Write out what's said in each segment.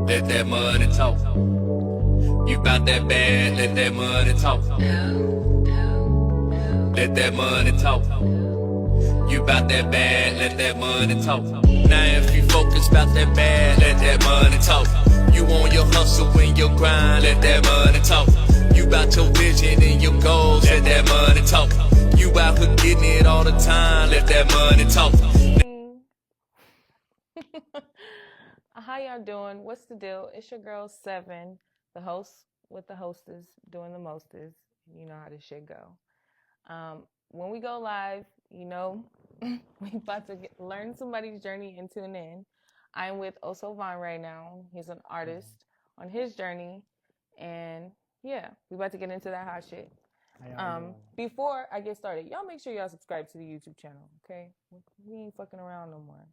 Let that money talk. You bout that bad, let that money talk. Let that money talk. You bout that bad, let that money talk. Now if you focus bout that bad, let that money talk. You on your hustle and your grind, let that money talk. You bout your vision and your goals, let that money talk. You out here getting it all the time, let that money talk. How y'all doing? What's the deal? It's your girl Seven, the host with the hostess, doing the mostest. You know how this shit go. When we go live, we about to learn somebody's journey and tune in. I'm with OsoVon's right now. He's an artist on his journey, and yeah, we about to get into that hot shit. Before I get started, y'all make sure y'all subscribe to the YouTube channel, okay? We ain't fucking around no more.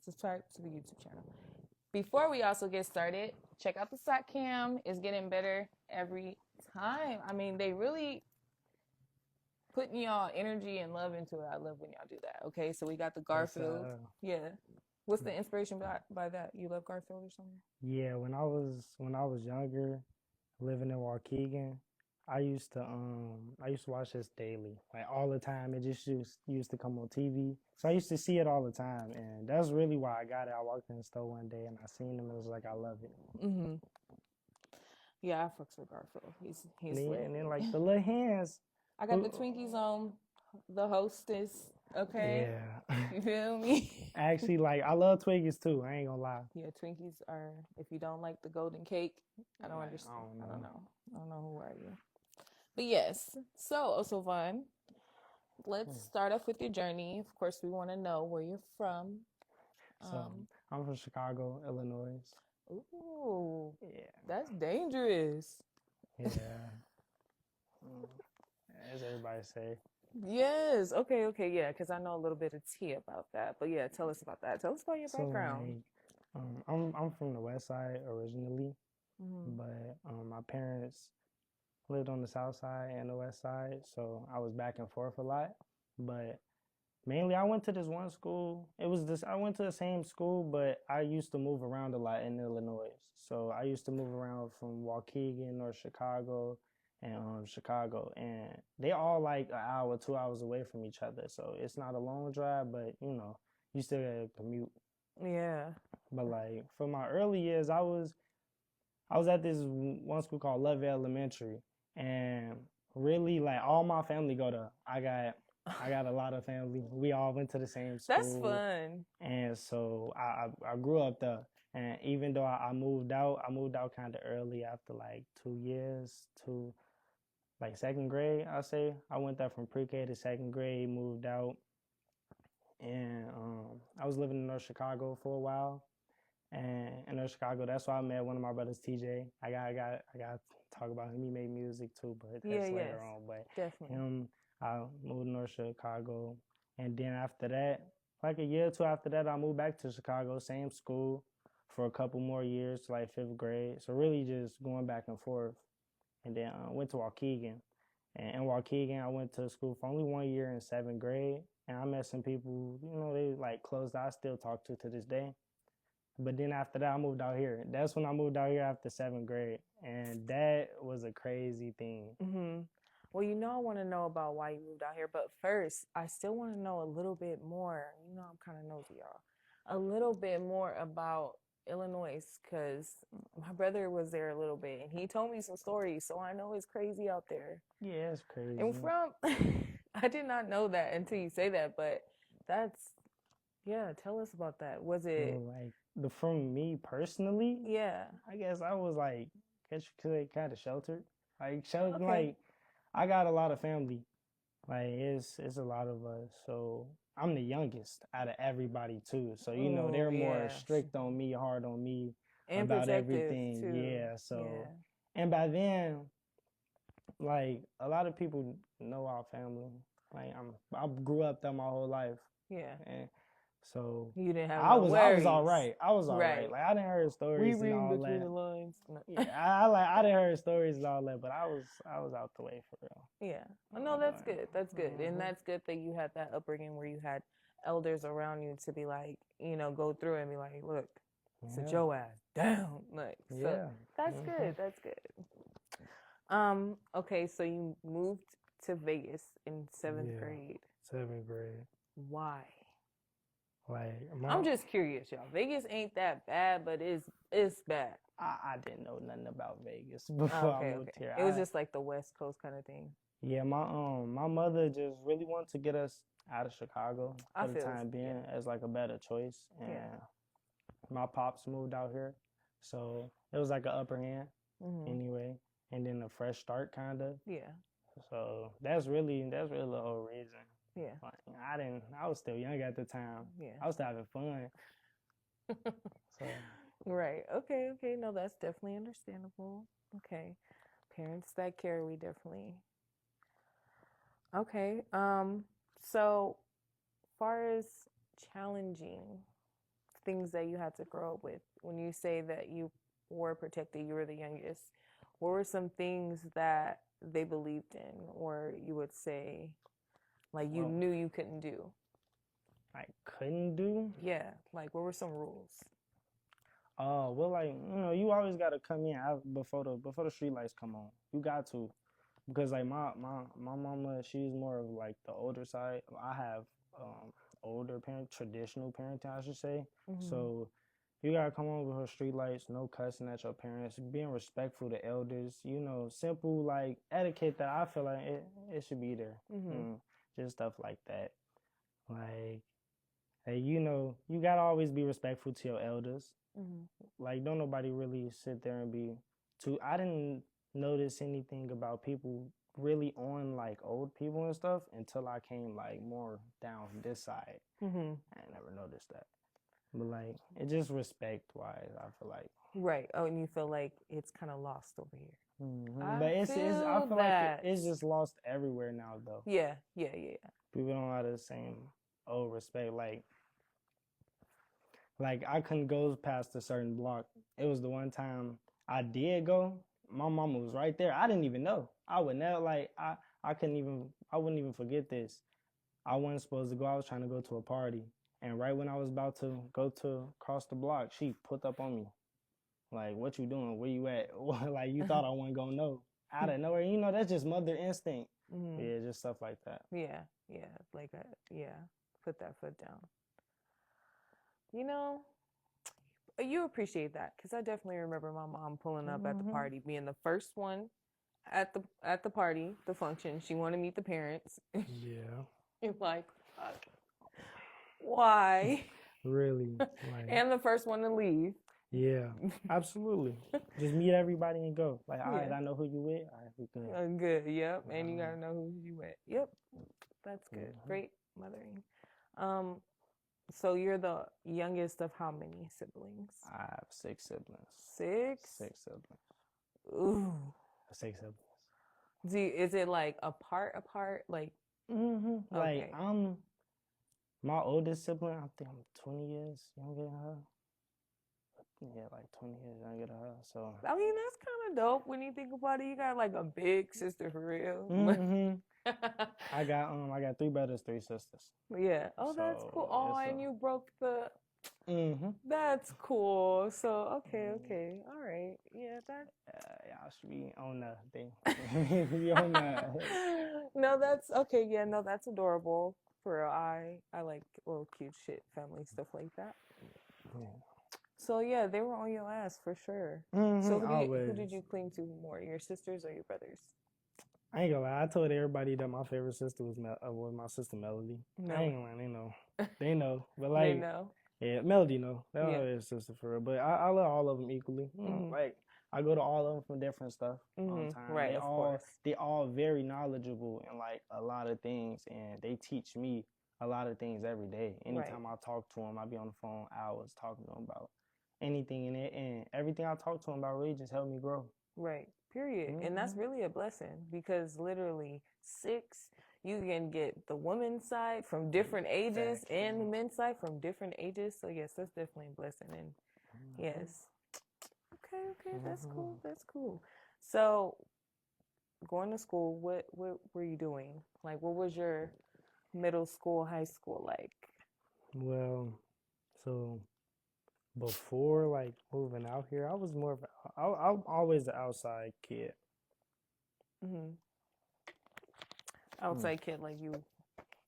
Subscribe to the YouTube channel. Before we also get started, check out the SOC cam. It's getting better every time. I mean, they really putting y'all energy and love into it. I love when y'all do that. Okay, so we got the Garfield. Yeah. What's the inspiration by that? You love Garfield or something? Yeah, when I was younger, living in Waukegan, I used to watch this daily, like all the time. It just used to come on TV, so I used to see it all the time, and that's really why I got it. I walked in the store one day and I seen him, and it was like I love it. Mhm. Yeah, I fucks with Garfield. He's lit. And then like the little hands. I got the Twinkies on the hostess. Okay. Yeah. You feel me? Actually, like I love Twinkies too. I ain't gonna lie. Yeah, Twinkies are. If you don't like the golden cake, I don't understand. I don't know who are you. But yes, so OsoVon, let's start off with your journey. Of course, we want to know where you're from. So I'm from Chicago, Illinois. Ooh, yeah, that's dangerous. Yeah, as everybody say. Yes. Okay. Yeah. Because I know a little bit of tea about that. But yeah, tell us about that. Tell us about your background. I'm from the West Side originally, but my parents lived on the South Side and the West Side, so I was back and forth a lot. But mainly, I went to this one school. I went to the same school, but I used to move around a lot in Illinois. So I used to move around from Waukegan or Chicago and Chicago, and they all like an hour, 2 hours away from each other. So it's not a long drive, but you still gotta commute. Yeah. But like for my early years, I was at this one school called Love Elementary, and really like all my family go to. I got a lot of family. We all went to the same school. That's fun. And so I grew up there. And even though I moved out kind of early after like 2 years to like second grade, I say. I went there from pre-K to second grade, moved out. And I was living in North Chicago for a while. And in North Chicago, that's why I met one of my brothers, TJ. I got to talk about him. He made music too, but that's later on. But definitely. I moved to North Chicago. And then after that, like a year or two after that, I moved back to Chicago, same school for a couple more years, like fifth grade. So really just going back and forth. And then I went to Waukegan. And in Waukegan, I went to school for only 1 year in seventh grade. And I met some people, they like close that I still talk to this day. But then after that, I moved out here. That's when I moved out here after seventh grade. And that was a crazy thing. Mm-hmm. Well, I want to know about why you moved out here. But first, I still want to know a little bit more. I'm kind of nosy, y'all. A little bit more about Illinois, because my brother was there a little bit, and he told me some stories, so I know it's crazy out there. Yeah, it's crazy. And I did not know that until you say that, but tell us about that. Was it... from me personally? Yeah. I guess I was like, kind of sheltered. Like, I got a lot of family. Like, it's a lot of us, so... I'm the youngest out of everybody too, so they're more strict on me, hard on me and about everything. Too. Yeah, so and by then, like a lot of people know our family. Like I grew up there my whole life. Yeah. And so you didn't have. I was all right. I was all right. Like I didn't heard stories and all between that. the lines. No. Yeah, I didn't heard stories and all that, but I was out the way for real. Yeah. No, that's good. That's good, and that's good that you had that upbringing where you had elders around you to be like, go through and be like, look, sit your ass down. Like, so Yeah. that's good. That's good. Okay, so you moved to Vegas in seventh Yeah. grade. 7th grade. Why? Like I'm just curious, y'all. Vegas ain't that bad, but it's bad. I didn't know nothing about Vegas before I moved here. It was just like the West Coast kind of thing. Yeah, my mother just really wanted to get us out of Chicago for the time being as like a better choice. And my pops moved out here, so it was like an upper hand anyway, and then a fresh start kind of. Yeah. So that's really the whole reason. Yeah. Like, I was still young at the time. Yeah. I was still having fun. So. Right. Okay. Okay. No, that's definitely understandable. Okay. Parents that carry, definitely. Okay. So far as challenging things that you had to grow up with, when you say that you were protected, you were the youngest, what were some things that they believed in, or you would say, like, you knew you couldn't do? I couldn't do? Yeah. Like, what were some rules? Well, like, you always gotta come in before the street lights come on. You got to, because like my mama, she's more of like the older side. I have older traditional parenting, I should say. So you gotta come on with her street lights, no cussing at your parents, being respectful to elders. Simple like etiquette that I feel like it should be there. Just stuff like that. Like, hey, you gotta always be respectful to your elders. Like, don't nobody really sit there and be too. I didn't notice anything about people really on like old people and stuff until I came like more down this side. I never noticed that. But like, it's just respect wise, I feel like. Right. Oh, and you feel like it's kind of lost over here. But I feel like it's just lost everywhere now, though. Yeah. People don't have the same old respect. Like I couldn't go past a certain block. It was the one time I did go. My mama was right there. I didn't even know. I would never I wouldn't even forget this. I wasn't supposed to go. I was trying to go to a party. And right when I was about to go to cross the block, she put up on me. Like, what you doing? Where you at? Like, you thought I wasn't gonna know. Out of nowhere. That's just mother instinct. Yeah, just stuff like that. Yeah. Like, put that foot down. You appreciate that, because I definitely remember my mom pulling up at the party, being the first one at the party, the function. She wanted to meet the parents. Yeah. You're like, fuck. Why? Really? And the first one to leave. Yeah, absolutely. Just meet everybody and go. Like, all right, I know who you with. All right, we can. Good. Yep. And you gotta know who you with. Yep. That's good. Great mothering. So you're the youngest of how many siblings? I have 6 siblings. 6? 6 siblings. Ooh. 6 siblings. Is it like apart? Like. Okay. Like I'm my oldest sibling. I think I'm 20 years younger than her. Yeah, like 20 years younger than her. So I mean, that's kind of dope when you think about it. You got like a big sister for real. I got 3 brothers, 3 sisters. Yeah. Oh, that's cool. Oh, and you broke the. That's cool. So okay. All right. Yeah, that. Y'all should be on the thing. Be on that. No, that's okay. Yeah, no, that's adorable. For real, I like little cute shit, family stuff like that. Yeah. So yeah, they were on your ass for sure. So who did you cling to more, your sisters or your brothers? I ain't gonna lie. I told everybody that my favorite sister was my sister Melody. No. I ain't gonna lie. They know. They know. But like, they know. Yeah, Melody know. They don't know their sister for real. But I love all of them equally. Like, I go to all of them for different stuff all the time. Right, of course. They all very knowledgeable in like a lot of things, and they teach me a lot of things every day. Anytime I talk to them, I be on the phone hours talking to them about anything in it, and everything I talk to them about really just helped me grow. Right. Period. And that's really a blessing, because literally 6, you can get the women's side from different ages and the men's side from different ages. So yes, that's definitely a blessing. And yes. Okay, that's cool. So going to school, what were you doing? Like, what was your middle school, high school like? Well, so Before like moving out here, I was more of I'm always an outside kid. Mm-hmm. Outside kid, like you.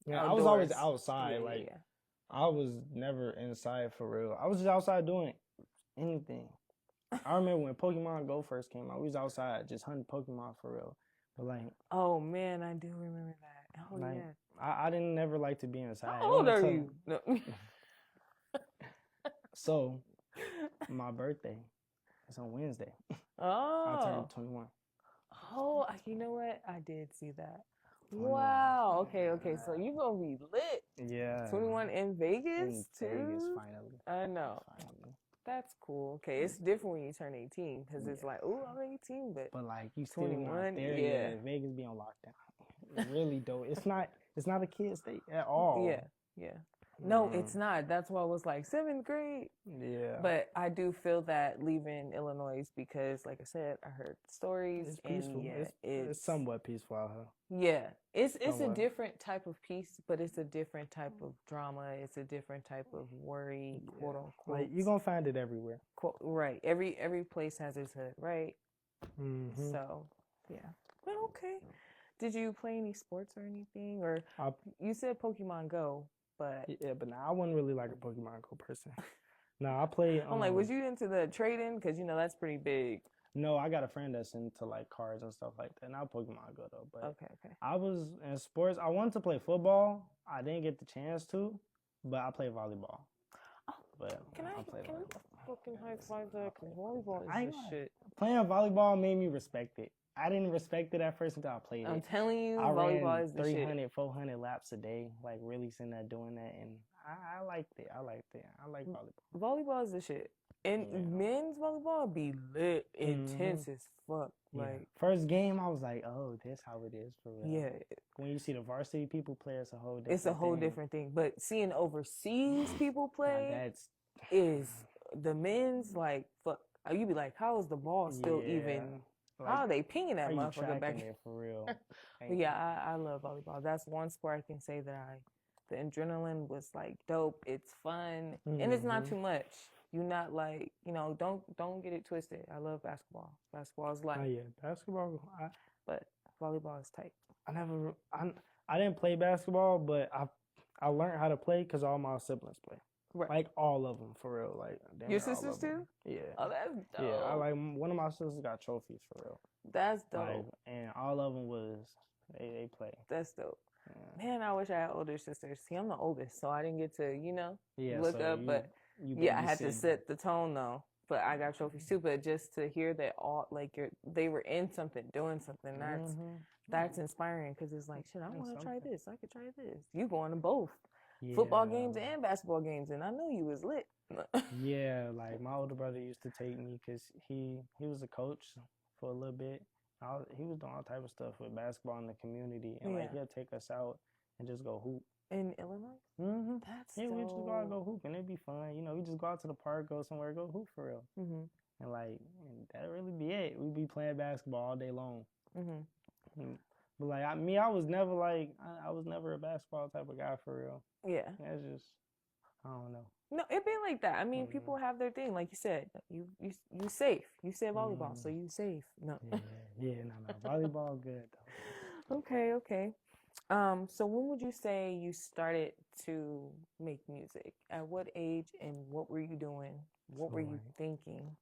Yeah, Outdoors. I was always outside. Yeah, like yeah. I was never inside for real. I was just outside doing anything. I remember when Pokemon Go first came out, we was outside just hunting Pokemon for real. But like, oh man, I do remember that. Oh like, yeah. I didn't never like to be inside. How old are you? No. So, my birthday is on Wednesday. I Oh. turned 21. Oh, you know what? I did see that. 21. Wow. Okay. So you gonna be lit. Yeah. 21 in Vegas In too. Vegas, finally. I know. Finally. That's cool. Okay, it's different when you turn 18 because it's like, oh, I'm 18, but like you still 21, not there yeah. yet. Vegas be on lockdown. It really don't. It's not a kid state at all. Yeah. No, it's not. That's why I was like 7th grade. Yeah. But I do feel that leaving Illinois because, like I said, I heard stories. It's peaceful. And it's somewhat peaceful out here. Yeah, it's Somewhat. a different type of peace, but it's a different type of drama. It's a different type of worry, quote unquote. Like you're gonna find it everywhere. Right. Every place has its hood, right? Mm-hmm. So yeah. But okay. Did you play any sports or anything? Or you said Pokemon Go, but yeah, but I wasn't really like a Pokemon Go person. No, I play. I'm like, was you into the trading? Because that's pretty big. No, I got a friend that's into like cards and stuff like that. Not Pokemon Go though, but okay. I was in sports. I wanted to play football. I didn't get the chance to, but I played volleyball. Oh, but can I volleyball. Fucking high-five that? Because volleyball is the shit. Playing volleyball made me respect it. I didn't respect it at first until I played it. I'm telling you, volleyball is the 300, shit. 400 laps a day, like really sitting there doing that, and I liked it. I like volleyball. Volleyball is the shit. And men's volleyball be lit, intense as fuck. Like first game, I was like, "Oh, this how it is for real." Yeah. When you see the varsity people play, it's a whole different thing. But seeing overseas people play is the men's like fuck. You be like, how is the ball still even? Like, how are they pinging that motherfucker back there for real? But yeah, I love volleyball. That's one sport I can say that the adrenaline was like dope. It's fun and it's not too much. You're not like, don't get it twisted. I love basketball. Basketball is like, basketball. But volleyball is tight. I didn't play basketball, but I learned how to play because all my siblings play. Right. Like all of them for real. Like your sisters too? Yeah. Oh, that's dope. Yeah, one of my sisters got trophies for real. That's dope. And all of them was they play. That's dope. Yeah. Man, I wish I had older sisters. See, I'm the oldest, so I didn't get to look up. But I had to set the tone though. But I got trophies too. But just to hear that all they were in something, doing something. That's inspiring because it's like shit. I want to try this. I could try this. You going to both. Yeah. Football games and basketball games, and I knew you was lit. Yeah, like my older brother used to take me because he was a coach for a little bit. He was doing all type of stuff with basketball in the community, and like he'll take us out and just go hoop. In Illinois? Mm-hmm. That's we just go out and go hoop, and it'd be fun. We just go out to the park, go somewhere, go hoop for real. Mm-hmm. And that'd really be it. We'd be playing basketball all day long. Mm-hmm. But like I was never I was never a basketball type of guy for real. Yeah. That's just I don't know. No, it be like that. I mean, people have their thing, like you said. You safe. You said volleyball, so you safe. No. No. Volleyball good though. Okay. So when would you say you started to make music? At what age and what were you doing? What were you thinking?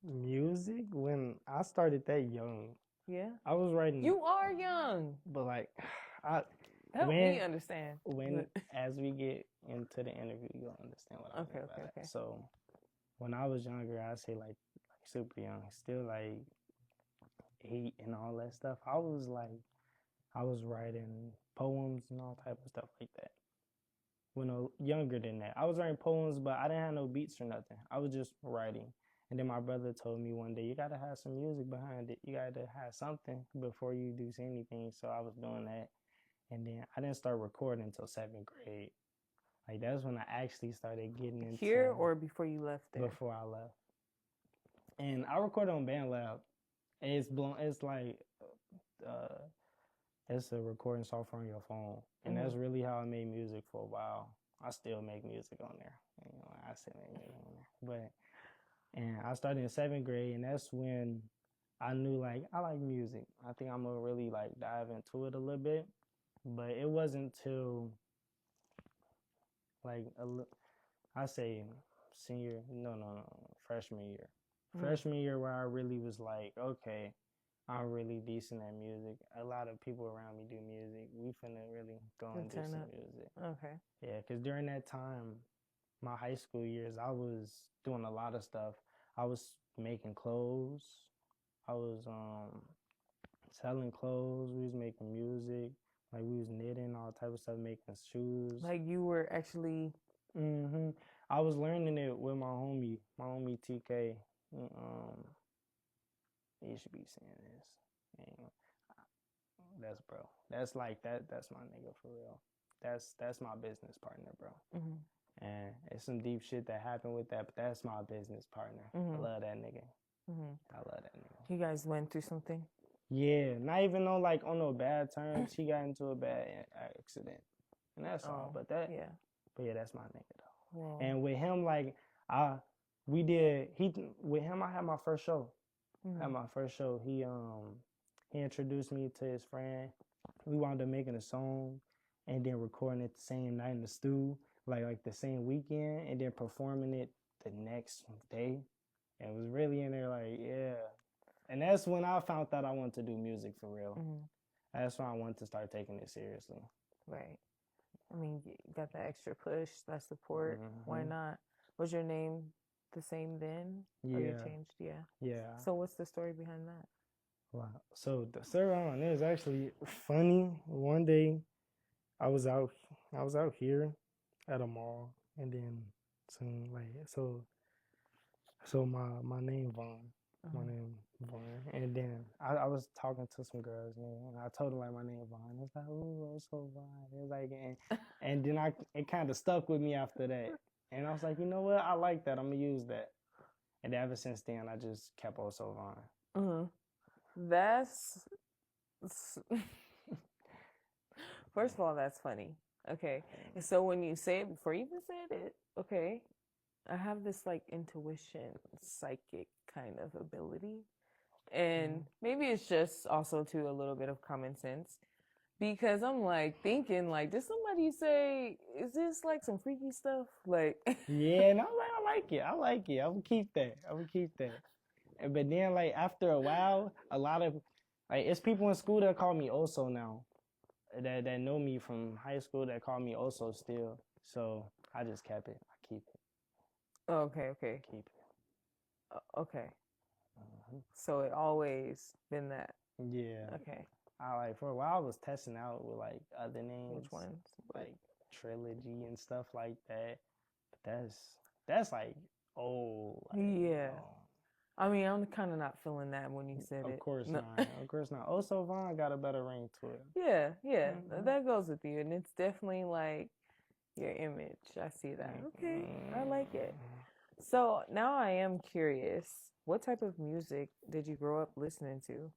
Music? When I started that young. Yeah. I was writing. You are young. But help me understand. As we get into the interview, you'll understand what I mean by that. So when I was younger, I say like super young, still like 8 and all that stuff. I was writing poems and all type of stuff like that. When younger than that, I was writing poems, but I didn't have no beats or nothing. I was just writing. And then my brother told me one day, you gotta have some music behind it. You gotta have something before you do anything. So I was doing that. And then I didn't start recording until 7th grade. Like that's when I actually started getting into here or before you left there? Before I left. And I recorded on BandLab. It's like it's a recording software on your phone. And that's really how I made music for a while. I still make music on there. You know, I still make music on there. And I started in 7th grade, and that's when I knew like I like music. I think I'm gonna really like dive into it a little bit. But it wasn't till like I say senior, no, freshman year. Freshman year where I really was like, okay, I'm really decent at music. A lot of people around me do music. We finna really go and do some music. Okay. Yeah, because during that time, my high school years, I was doing a lot of stuff. I was making clothes. I was selling clothes. We was making music. Like we was knitting, all type of stuff, making shoes. Like you were actually. I was learning it with my homie TK. He should be saying this. That's bro. That's like that. That's my nigga for real. That's my business partner, bro. And it's some deep shit that happened with that, but that's my business partner. I love that nigga. I love that nigga. You guys went through something? Yeah, not even on no bad terms. He got into a bad accident, and that's all. But yeah, that's my nigga though. Whoa. And with him, like with him. I had my first show. He introduced me to his friend. We wound up making a song, and then recording it the same night in the studio, like the same weekend, and then performing it the next day. And was really in there like, yeah. And that's when I found out I wanted to do music for real. That's when I wanted to start taking it seriously. Right. I mean, you got that extra push, that support. Why not? Was your name the same then? Yeah. Or you changed? Yeah. Yeah. So what's the story behind that? Wow. So the story on it is actually funny. One day I was out here at a mall, and then so my name Vaughn. My name Vaughn. And then I was talking to some girls, and I told them like my name Vaughn. I was like, oh, OsoVon's. It was like, and then it kind of stuck with me after that. And I was like, you know what? I like that. I'm gonna use that. And ever since then, I just kept OsoVon. That's first of all, that's funny. Okay, and so when you say it before you even said it, okay, I have this like intuition, psychic kind of ability, and maybe it's just also too a little bit of common sense, because I'm like thinking like, did somebody say, is this like some freaky stuff? Like, yeah, and I'm like, I like it. I would keep that. But then like after a while, a lot of like it's people in school that call me Oso now, that know me from high school that call me Oso still. So I just kept it. I keep it. Okay. Keep it. Okay. So it always been that. Yeah. Okay. I like for a while I was testing out with like other names. Which ones? Like Trilogy and stuff like that. But that's like old. Like, yeah. I mean, I'm kind of not feeling that when you said it. Of course not. Of course not. OsoVon got a better ring to it. Yeah. That goes with you, and it's definitely like your image. I see that. Okay, I like it. So now I am curious. What type of music did you grow up listening to?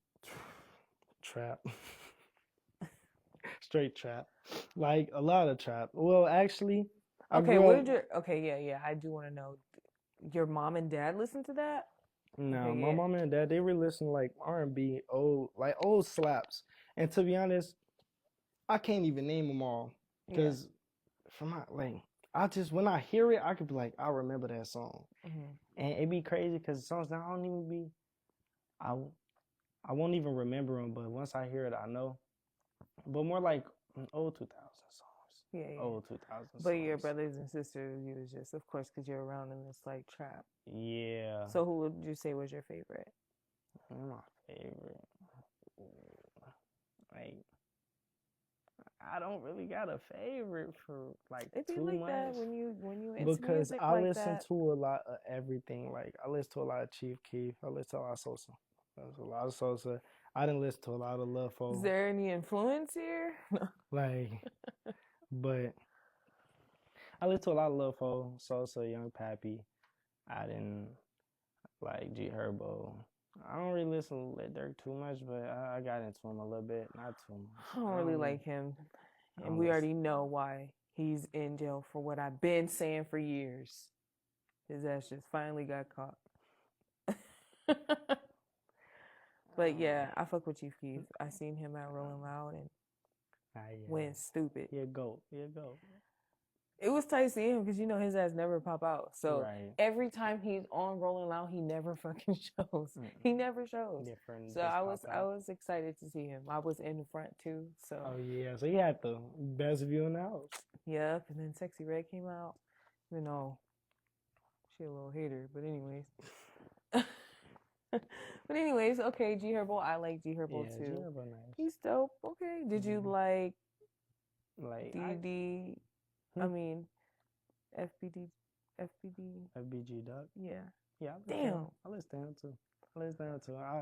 Trap. Straight trap. Like a lot of trap. Well, actually, yeah, I do want to know. Your mom and dad listen to that? No, my mom and dad, they were listening to like R&B, old slaps. And to be honest, I can't even name them all. Because when I hear it, I could be like, I remember that song. And it'd be crazy because the songs now I won't even remember them, but once I hear it, I know. But more like old 2000 songs. Yeah. Old 2000 songs. But your brothers and sisters, you was just, of course, because you're around in this like trap. Yeah. So who would you say was your favorite? My favorite. Like, I don't really got a favorite for like It'd be too like much. That when you into because music I like listen that. to a lot of everything. Like I listen to a lot of Chief Keef. I listen to a lot of Sosa. There's a lot of Sosa. I didn't listen to a lot of Love Fo. Is there any influence here? But I listen to a lot of Love Fo, Sosa, Young Pappy. I didn't like G Herbo. I don't really listen to Lil Durk too much, but I got into him a little bit, not too much. I don't really like him, and we already know why he's in jail for what I've been saying for years. His ass just finally got caught. But yeah, I fuck with Chief Keef. I seen him at Rolling Loud and went stupid. He a goat. It was tight seeing him because his ass never pop out. So Right. every time he's on Rolling Loud, he never fucking shows. He never shows. So I was excited to see him. I was in the front too. So oh yeah, so he had the best view in the house. Yep, and then Sexy Red came out. She a little hater, but anyways. But anyways, okay, G Herbo. I like G Herbo too. G Herbo nice. He's dope. Okay. Did you like DD? I mean, FBD. FBG Duck. Yeah. Yeah. Damn. I listen to him too.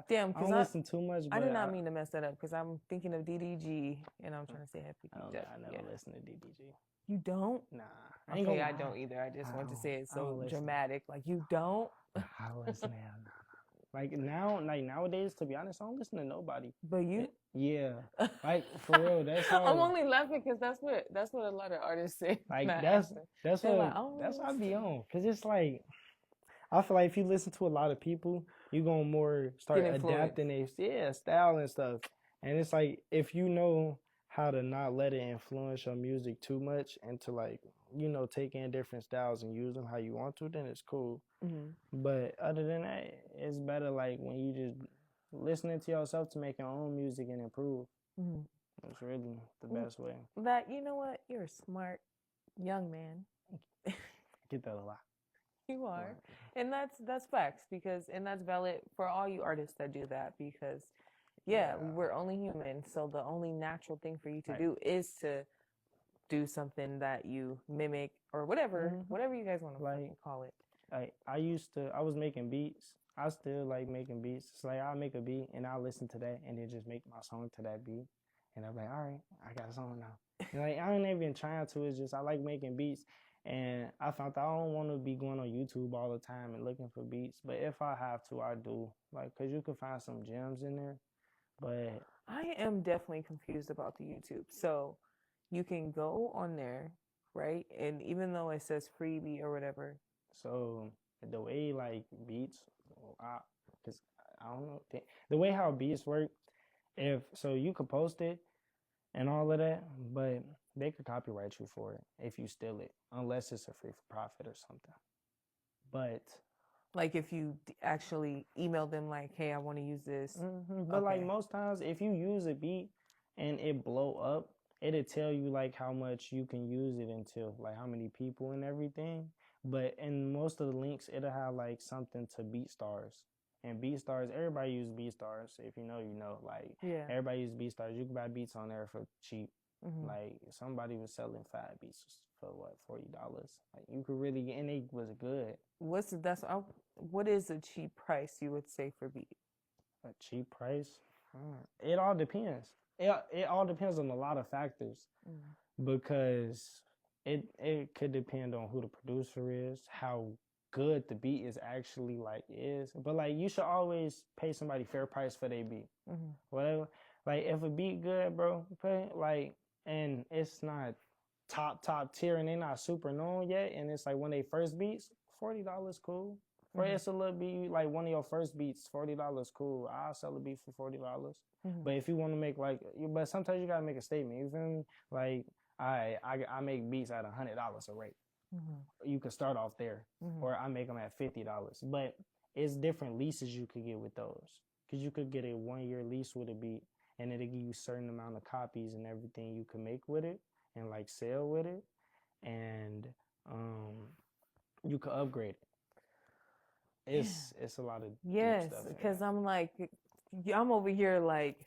Damn, I don't listen too much. But I did not mean to mess that up because I'm thinking of DDG and I'm trying to say FBG Duck. I never listen to DDG. You don't? Nah. Okay, I don't either. I just want to say it so dramatic. Like, you don't? I listen to him. Like nowadays, to be honest, I don't listen to nobody. But you? Yeah. Like for real, that's how I'm only laughing because that's what a lot of artists say. Like that's what I be on. Cause it's like I feel like if you listen to a lot of people, you gonna more start adapting their style and stuff. And it's like if you know how to not let it influence your music too much and to like, take in different styles and use them how you want to, then it's cool. Mm-hmm. But other than that, it's better like when you just listening to yourself to make your own music and improve. Mm-hmm. It's really the best way. That, you know what? You're a smart young man. Get that a lot. You are. And that's facts and that's valid for all you artists that do that because we're only human. So the only natural thing for you to do is to do something that you mimic or whatever you guys want to call it. I was making beats. I still like making beats. It's like I'll make a beat and I'll listen to that and then just make my song to that beat. And I'm like, all right, I got a song now. And like I ain't even trying to. It's just I like making beats. And I found I don't want to be going on YouTube all the time and looking for beats. But if I have to, I do. Like, because you can find some gems in there. But I am definitely confused about the YouTube. So you can go on there, right? And even though it says freebie or whatever. So the way like beats, because I don't know, the way how beats work, so you could post it and all of that, but they could copyright you for it if you steal it, unless it's a free for profit or something. But like if you actually email them like, hey, I want to use this. Mm-hmm. But like most times, if you use a beat and it blow up, it'll tell you like how much you can use it until, like how many people and everything. But in most of the links, it'll have like something to BeatStars. And BeatStars, everybody use BeatStars. If you know, you know. Like everybody use BeatStars. You can buy beats on there for cheap. Mm-hmm. Like somebody was selling 5 beats for what, $40. Like you could really, and they was good. What is a cheap price you would say for beat? A cheap price? It all depends. It all depends on a lot of factors because it could depend on who the producer is, how good the beat is. But like you should always pay somebody fair price for their beat. Mm-hmm. Whatever. Like if a beat good, bro, and it's not top tier and they're not super known yet, and it's like one of their first beats, $40 cool. For it's a little beat, like one of your first beats, $40 cool. I'll sell a beat for $40. Mm-hmm. But if you want to make but sometimes you gotta make a statement. You feel me? Like I make beats at $100 a rate. Mm-hmm. You could start off there, or I make them at $50. But it's different leases you could get with those, because you could get a 1-year lease with a beat, and it'll give you a certain amount of copies and everything you can make with it and like sell with it, and you could upgrade it. It's a lot of deep stuff. Because I'm like, I'm over here like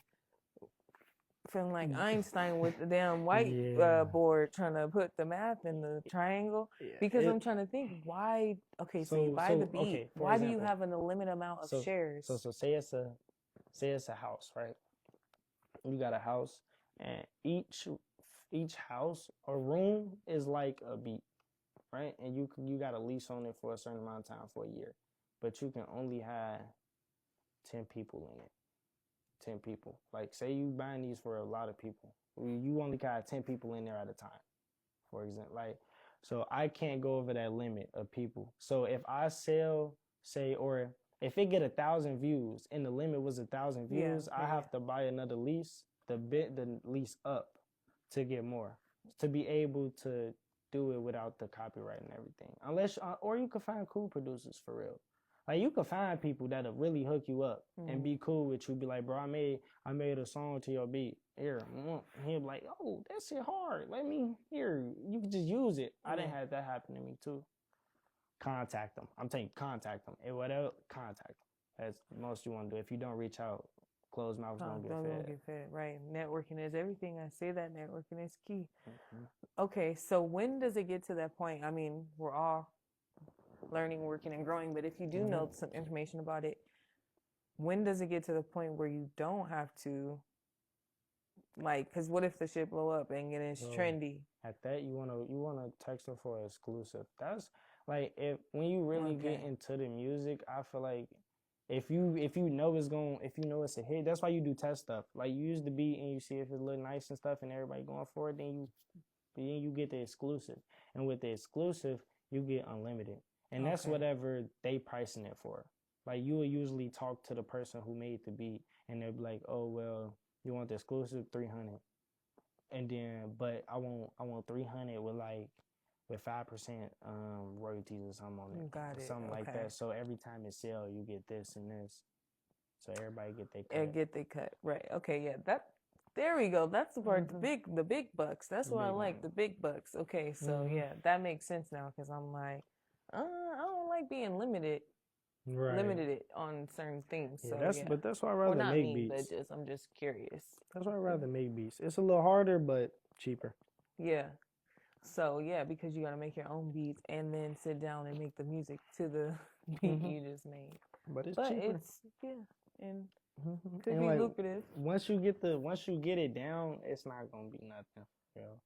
feeling like Einstein with the damn whiteboard trying to put the math in the triangle, because I'm trying to think why. Okay, so you buy the beat. Okay, why do you have a limited amount of shares? So say it's a house, right? You got a house, and each house or room is like a beat, right? And you got a lease on it for a certain amount of time, for a year, but you can only have 10 people in it. 10 people. Like say you buying these for a lot of people, you only got 10 people in there at a time for example. Like, so I can't go over that limit of people. So if I sell, say, or if it get 1,000 views and the limit was 1,000 views, I have to buy another lease, the lease up to get more, to be able to do it without the copyright and everything. Unless, or you can find cool producers for real. Like, you can find people that'll really hook you up and be cool with you. Be like, bro, I made a song to your beat. Here, he'll be like, oh, that shit hard. Let me here. You can just use it. I didn't have that happen to me too. Contact them. I'm telling you, contact them. And whatever, contact them. That's the most you want to do. If you don't reach out, closed mouths don't get fed. Right. Networking is everything. I say that networking is key. Okay, so when does it get to that point? I mean, we're all learning, working, and growing, but if you do know some information about it, when does it get to the point where you don't have to, like, because what if the shit blow up and it's trendy? At that, you wanna text her for exclusive. That's like, when you really get into the music, I feel like if you know it's a hit, that's why you do test stuff. Like, you use the beat and you see if it look nice and stuff, and everybody going for it. Then you get the exclusive, and with the exclusive, you get unlimited. And that's whatever they pricing it for. Like, you will usually talk to the person who made the beat, and they'll be like, oh, well, you want the exclusive, 300. And then, but I want 300 with 5% royalties or something on it. Got it. Something like that. So every time it sells, you get this and this. So everybody get their cut. Get their cut. Right. Okay, yeah. There we go. That's the part, the big bucks. That's what I like, the big bucks. Okay, so yeah, that makes sense now, because I'm like, I don't like being limited it on certain things. Yeah, so but that's why I rather make beats. But I'm just curious. That's why I rather make beats. It's a little harder, but cheaper. Yeah. So yeah, because you gotta make your own beats and then sit down and make the music to the beat you just made. But it's cheaper. And could be lucrative. Once you get it down, it's not gonna be nothing. You know?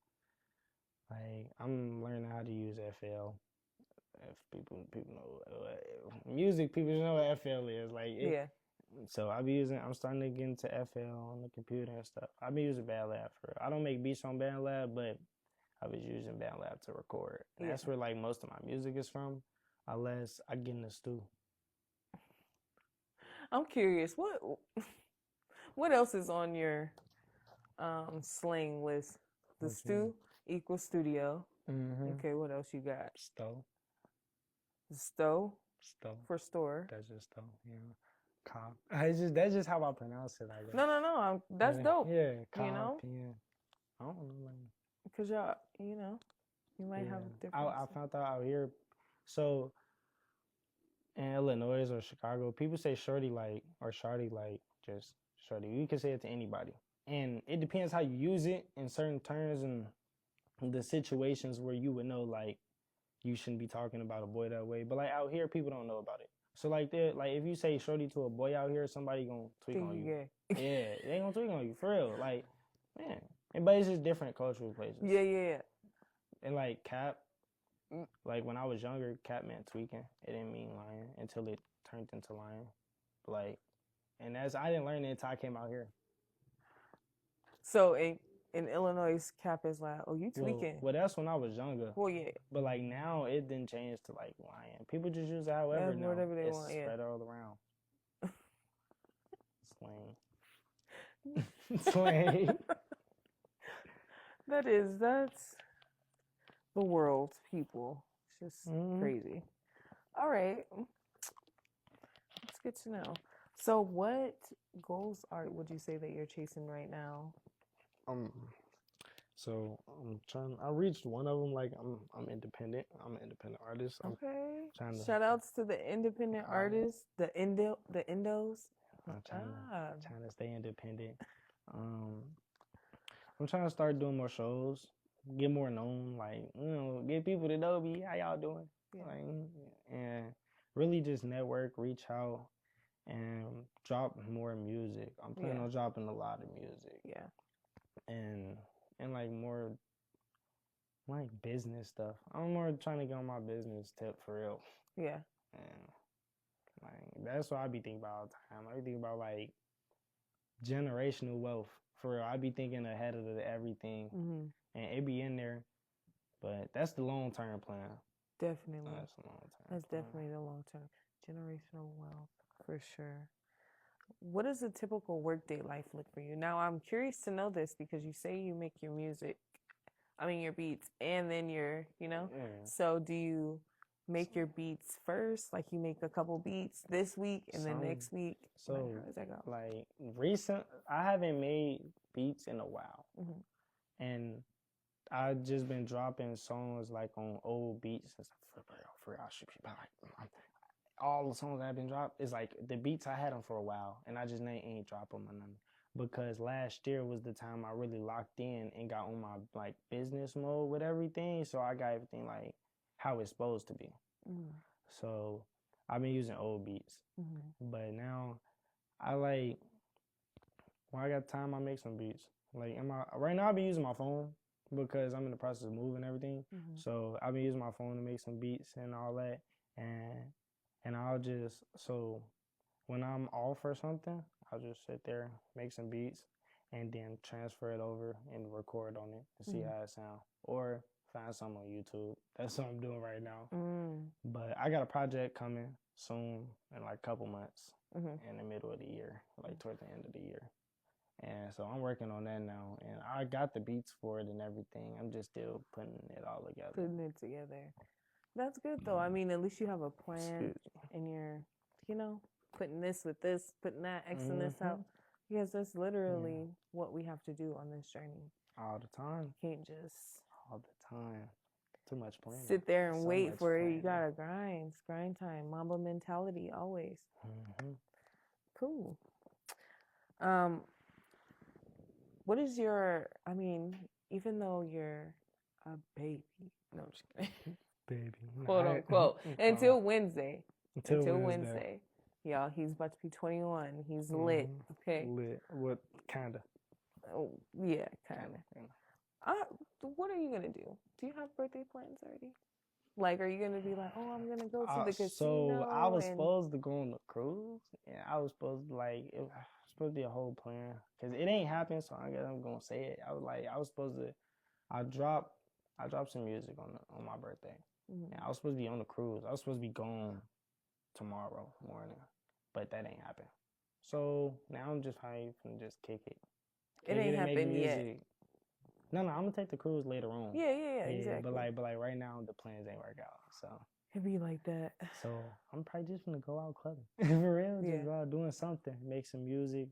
Like, I'm learning how to use FL. If people know music, people know what FL is. Like, so I'm starting to get into FL on the computer and stuff. I've been using BandLab I don't make beats on BandLab, but I was using BandLab to record. And that's where, like, most of my music is from, unless I get in the stew. I'm curious, what else is on your slang list? The stew equals studio. Okay, what else you got? Stove. Stove? For store. That's just stove, Cop. That's just how I pronounce it, I guess. No. That's dope. Yeah, cop, you know? Yeah. I don't know, like, because y'all, you might have different. I found out out here, so in Illinois or Chicago, people say shorty like, or shorty like, just shorty. You can say it to anybody, and it depends how you use it in certain terms and the situations where you would know, like, you shouldn't be talking about a boy that way. But, like, out here, people don't know about it. So, like, if you say shorty to a boy out here, somebody gonna tweak on you. Yeah, they gonna tweak on you for real. Like, man. But it's just different cultural places. Yeah. And, like, cap, like, when I was younger, cap meant tweaking. It didn't mean lying until it turned into lying. Like, and I didn't learn it until I came out here. So in Illinois, cap is like, oh, you tweaking. Well, that's when I was younger. Well, yeah. But, like, now it didn't change to, like, lying. People just use it however now. Whatever they it's want, spread all around. Slang. Slang. That's the world, people. It's just crazy. All right. It's good to know. So what goals would you say that you're chasing right now? So I reached one of them. Like, I'm independent. I'm an independent artist. Shout outs to the independent artists, the endos. I'm trying to stay independent. I'm trying to start doing more shows, get more known, like, get people to know me. How y'all doing? Yeah. Like, and really just network, reach out, and drop more music. I'm planning on dropping a lot of music. Yeah. And like more like business stuff. I'm more trying to get on my business tip for real. Yeah. And like, that's what I be thinking about all the time. I be thinking about, like, generational wealth for real. I be thinking ahead of everything, and it be in there. But that's the long-term plan. Definitely. That's the long-term That's plan. definitely the long term. Generational wealth, for sure. What does a typical workday life look for you? Now, I'm curious to know this because you say you make your your beats, and then your, Yeah. So do you make your beats first? Like you make a couple beats this week and then next week? So, like, how does that go? Like I haven't made beats in a while. Mm-hmm. And I just been dropping songs like on old beats. For real, I should be like all the songs I've been dropped is like the beats I had them for a while, and I just ain't drop them or nothing. Because last year was the time I really locked in and got on my like business mode with everything, so I got everything like how it's supposed to be. Mm-hmm. So I've been using old beats, but now I like when I got time, I make some beats. Like right now, I've been using my phone because I'm in the process of moving everything. So I've been using my phone to make some beats and all that, and I'll just when I'm off or something, I'll just sit there, make some beats, and then transfer it over and record on it and see how it sounds. Or find something on YouTube. That's what I'm doing right now. But I got a project coming soon in like a couple months in the middle of the year, like toward the end of the year. And so I'm working on that now, and I got the beats for it and everything. I'm just still putting it all together. That's good though. I mean, at least you have a plan, and you're, putting this with this, putting that X and this out, because that's literally what we have to do on this journey. All the time. You can't just all the time. Too much planning. Sit there and wait for it. You gotta grind. It's grind time. Mamba mentality always. Cool. What is even though you're a baby, no, I'm just kidding. Baby. Quote unquote. Until Wednesday. Until Wednesday. Y'all, he's about to be 21. He's lit. Okay. Lit. What kind of? Oh, yeah, kind of. What are you gonna do? Do you have birthday plans already? Like, are you gonna be like, oh, I'm gonna go to the casino? So I was supposed to go on the cruise, and I was supposed to it was supposed to be a whole plan because it ain't happened. So I guess I'm gonna say it. I was supposed to. I dropped some music on my birthday. And I was supposed to be on the cruise. I was supposed to be gone tomorrow morning, but that ain't happened. So now I'm just probably gonna just kick it. It ain't happened yet. No, I'm gonna take the cruise later on. Yeah, exactly. But like right now the plans ain't work out. So it be like that. So I'm probably just gonna go out clubbing. For real. Just go out doing something. Make some music.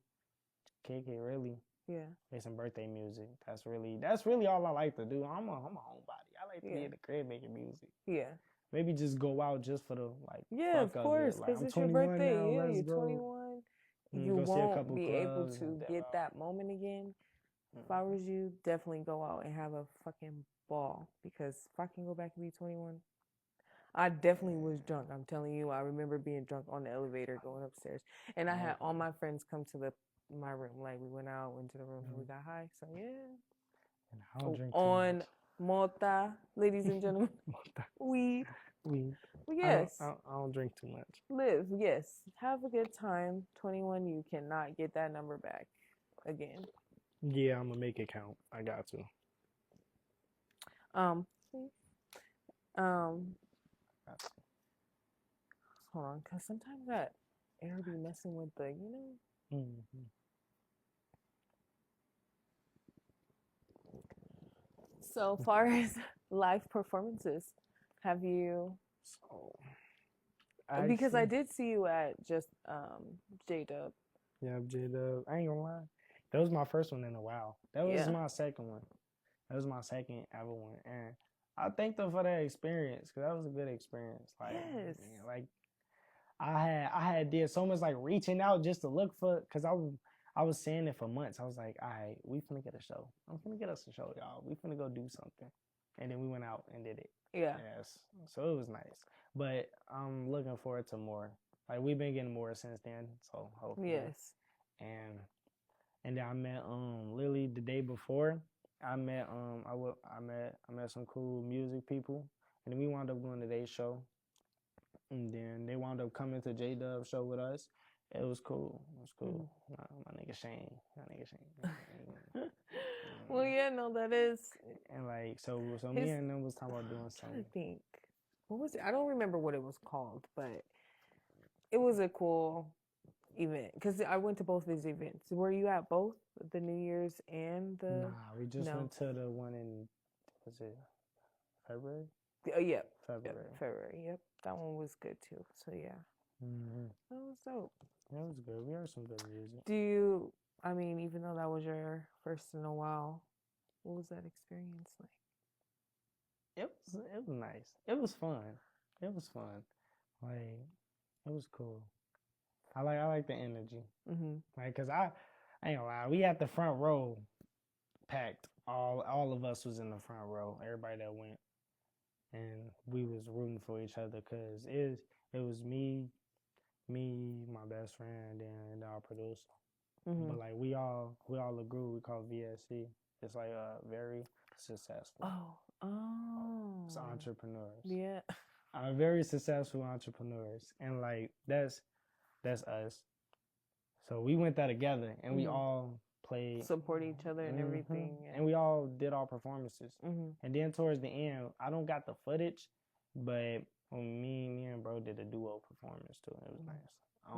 Kick it really. Yeah. Make some birthday music. That's really all I like to do. I'm a homebody. I like to be in the crib making music. Yeah. Maybe just go out just for the Yeah, of course, because it's your birthday. Now, you're 21. You won't be able to get that moment again. If I was you, definitely go out and have a fucking ball. Because if I can go back and be 21, I definitely was drunk. I'm telling you, I remember being drunk on the elevator going upstairs. And I had all my friends come to my room. Like, we went to the room and we got high. So, yeah. And I don't drink on Mota, ladies and gentlemen. Weed. Yes. I don't drink too much. Live, yes. Have a good time. 21, you cannot get that number back again. Yeah, I'm gonna make it count. I got to. Hold on, because sometimes that air be messing with the, So far as live performances, have you? Because I did see you at just J-Dub. Yeah, J-Dub. I ain't gonna lie. That was my first one in a while. That was my second one. That was my second ever one. And I thank them for that experience because that was a good experience. I had did so much reaching out just to look for, because I was saying it for months. I was like, all right, we finna get a show. I'm finna get us a show, y'all. We finna go do something. And then we went out and did it. Yeah. Yes. So it was nice. But I'm looking forward to more. We've been getting more since then. So hopefully. Yes. And then I met Lily the day before. I met some cool music people. And then we wound up going to their show. And then they wound up coming to J-Dub's show with us. It was cool. It was cool. My nigga Shane. Well, yeah, no, that is. And like, so me and them was talking about doing I'm trying something. to think. What was it? I don't remember what it was called, but it was a cool event because I went to both of his events. Were you at both the New Year's and the? Nah, we just went to the one in, was it February? Oh, yeah. February. Yep, February. Yep, that one was good too. So yeah, that was dope. Yeah, it was good. We heard some good music. I mean, even though that was your first in a while, what was that experience like? It was nice. It was fun. Like, it was cool. I like the energy. Like, cause I ain't gonna lie, we had the front row packed. All of us was in the front row. Everybody that went, and we was rooting for each other. Cause it was me, my best friend, and our producer. But like we all a group. We call VSC. It's like very successful. It's entrepreneurs. Yeah. Very successful entrepreneurs, and like that's us. So we went there together, and we all played, support each other and everything, and we all did our performances. And then towards the end, I don't got the footage, but when me and bro did a duo performance too, it was nice. I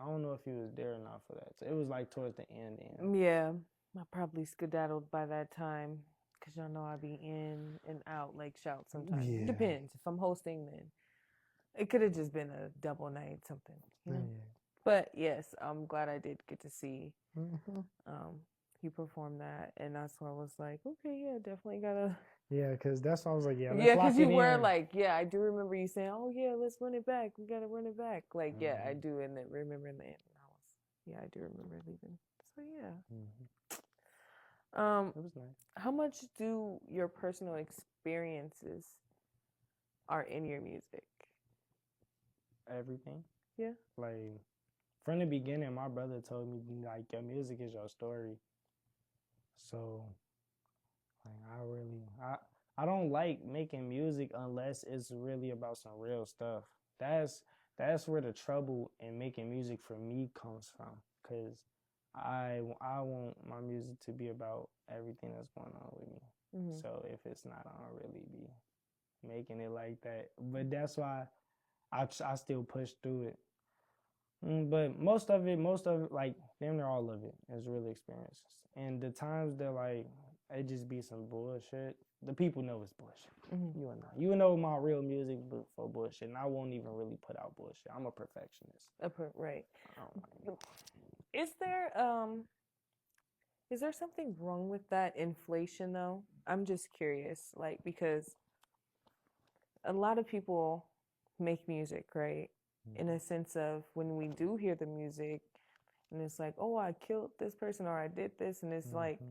don't know if he was there or not for that. So it was like towards the end. Yeah, I probably skedaddled by that time because y'all know I be in and out like shout sometimes. Yeah. It depends. If I'm hosting, then it could have just been a double night something. You know? Yeah. But yes, I'm glad I did get to see he performed that, and that's why I was like, okay, yeah, definitely gotta. Yeah, because that's why I was like, yeah, yeah, because you were like, yeah, I do remember you saying, oh yeah, let's run it back. We gotta run it back. Like, yeah, I do, and then remember in the end, I do remember leaving. So yeah. It was nice. How much do your personal experiences are in your music? Everything. Yeah. Like from the beginning, my brother told me like your music is your story. So like I don't like making music unless it's really about some real stuff. That's where the trouble in making music for me comes from, cause I want my music to be about everything that's going on with me. So if it's not, I don't really be making it like that. But that's why I still push through it. But most of it, like damn near all of it is really experiences. And the times that like it just be some bullshit, the people know it's bullshit. You know my real music for bullshit, and I won't even really put out bullshit. I'm a perfectionist. Right. Is there something wrong with that inflation though? I'm just curious, like, because a lot of people make music, right? In a sense of when we do hear the music and it's like, oh, I killed this person or I did this, and it's like,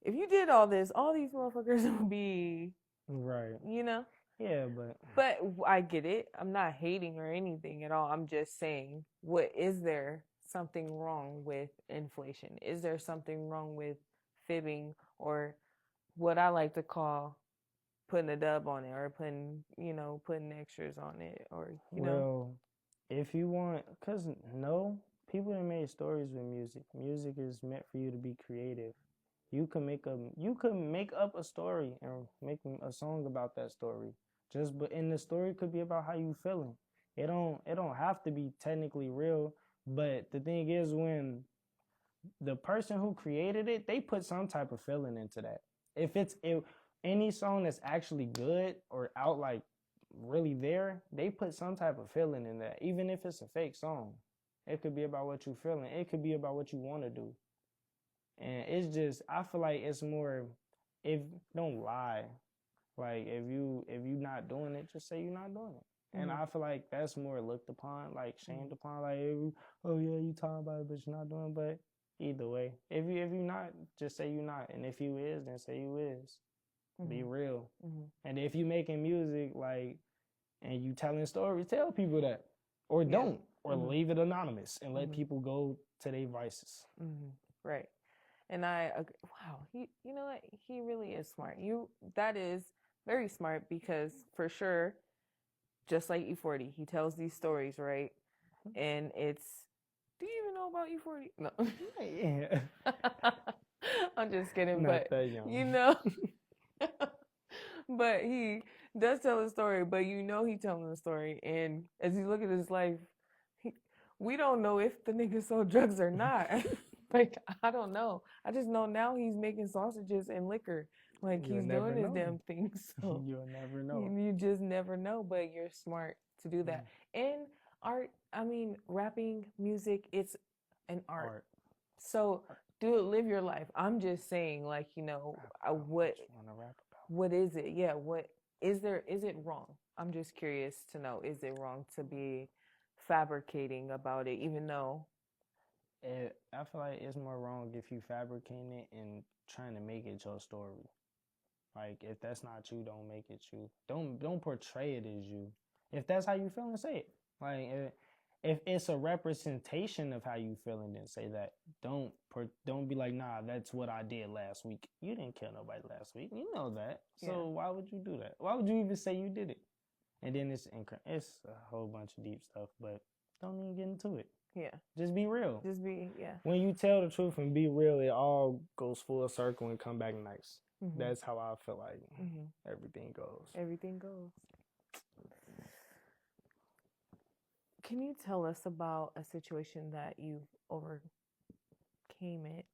if you did all this, all these motherfuckers would be right. You know? Yeah, but I get it. I'm not hating or anything at all. I'm just saying, is there something wrong with inflation? Is there something wrong with fibbing, or what I like to call putting a dub on it, or putting extras on it, or you know? Well, if you want, because no, people have made stories with music. Music is meant for you to be creative. You can make up a story and make a song about that story. And the story could be about how you feeling. It don't have to be technically real. But the thing is, when the person who created it, they put some type of feeling into that. If any song that's actually good or out like really there, they put some type of feeling in that. Even if it's a fake song, it could be about what you're feeling. It could be about what you want to do. And it's just, I feel like it's more, don't lie. Like if you not doing it, just say you're not doing it. And I feel like that's more looked upon, like shamed upon, like, oh yeah, you talking about it, but you're not doing it. But either way, if you not, just say you not. And if you is, then say you is. Be real. And if you making music, like, and you telling stories, tell people that. Or don't. Or leave it anonymous and let people go to their vices. Right. And wow, you know what? He really is smart. That is very smart, because for sure, just like E40, he tells these stories, right? and it's. Do you even know about E40? No. Yeah. I'm just kidding, Not but that young. you know. But he does tell a story, but you know he telling a story, and as you look at his life, we don't know if the nigga sold drugs or not. Like, I don't know. I just know now he's making sausages and liquor. Like, You'll he's never doing his know. damn thing. So You'll never know. you just never know, but you're smart to do that. And art, I mean, rapping, music, it's an art. So do it, live your life. I'm just saying, like, you know, what is it? Yeah, what is it wrong? I'm just curious to know, is it wrong to be fabricating about it, even though I feel like it's more wrong if you fabricating it and trying to make it your story. Like, if that's not you, don't make it you. Don't portray it as you. If that's how you feeling, say it. Like, if it's a representation of how you feeling, then say that. Don't be like, nah, that's what I did last week. You didn't kill nobody last week. You know that. So why would you do that? Why would you even say you did it? And then it's a whole bunch of deep stuff, but don't even get into it. Yeah. Just be real. Yeah. When you tell the truth and be real, it all goes full circle and come back nice. Mm-hmm. That's how I feel like everything goes. Everything goes. Can you tell us about a situation that you overcame it?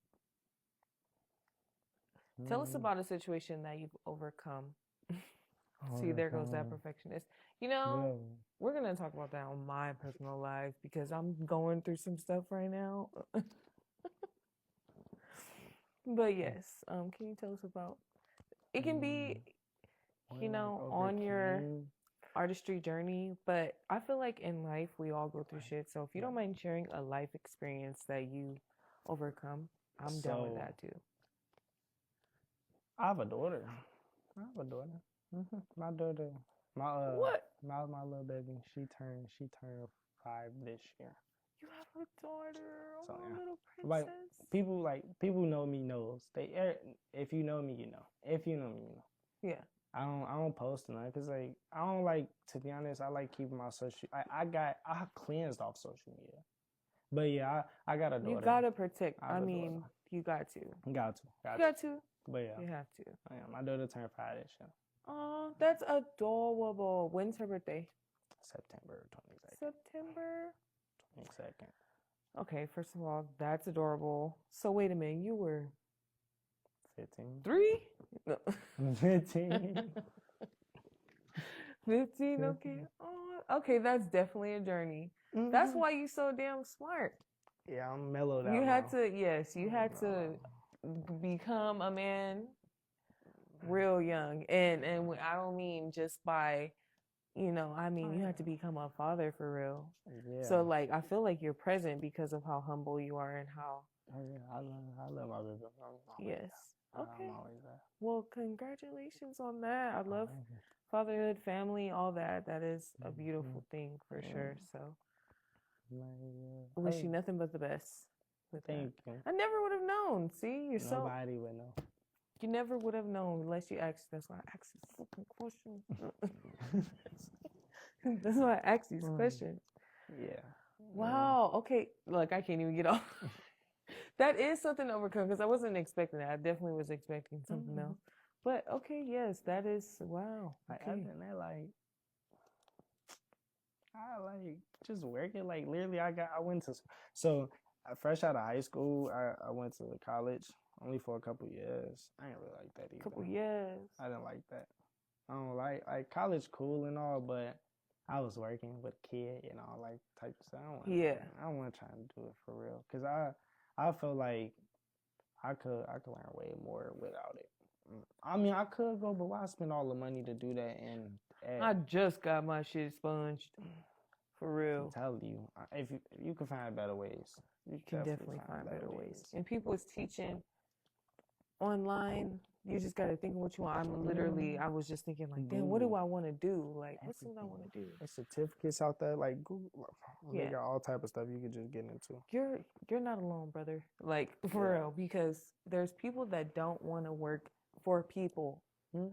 Tell us about a situation that you've overcome. See, there goes that perfectionist. You know, we're going to talk about that on my personal life because I'm going through some stuff right now. But yes, can you tell us about, it can be, you know, on your artistry journey, but I feel like in life, we all go through shit. So if you don't mind sharing a life experience that you overcome, I'm down with that too. I have a daughter. My daughter, my little baby, she turned 5 this year. You have a daughter, so, yeah. Little princess. People know me knows. If you know me, you know. If you know me, you know. Yeah. I don't post enough because like I don't like, to be honest, I like keeping my social. I cleansed off social media, but yeah, I got a daughter. You gotta protect. I mean, you got to. Got to. But yeah, you have to. Yeah, my daughter turned 5 this year. Oh, that's adorable. When's her birthday? September 22nd. September 22nd. Okay, first of all, that's adorable. So wait a minute, you were 15. 3? No. 15. 15, okay. Oh, okay, that's definitely a journey. Mm-hmm. That's why you're so damn smart. Yeah, I'm mellowed out. You had to become a man real young. And I don't mean just by, you know, I mean, you have to become a father for real. Yeah. So, like, I feel like you're present because of how humble you are and how. Oh, yeah, I love my baby. Yes. Okay. I'm always there. Well, congratulations on that. I love fatherhood, family, all that. That is a beautiful thing for sure. So, I wish you nothing but the best. Thank you. I never would have known. See, Nobody would know. You never would have known unless you asked. That's why I asked this fucking question. That's why I asked these questions. Yeah. Wow. Okay. Look, I can't even get off. That is something to overcome because I wasn't expecting that. I definitely was expecting something else. But okay, yes, that is wow. Okay. Other than that, I just working. Like literally, I went to fresh out of high school. I went to college only for a couple years. I didn't really like that either. Couple years. I didn't like that. I don't like college cool and all, but I was working with a kid and all like type of stuff. I don't want to try to do it for real because I feel like I could learn way more without it. I mean, I could go, but why spend all the money to do that? And I just got my shit sponged. For real. I tell you, if you can find better ways. You can definitely find better ways. And people is teaching online. You just got to think of what you want. I was just thinking like, damn, what do I want to do? Like, what's what I want to do? There's certificates out there, like Google. They got all type of stuff you could just get into. You're not alone, brother. Like, for real, because there's people that don't want to work for people.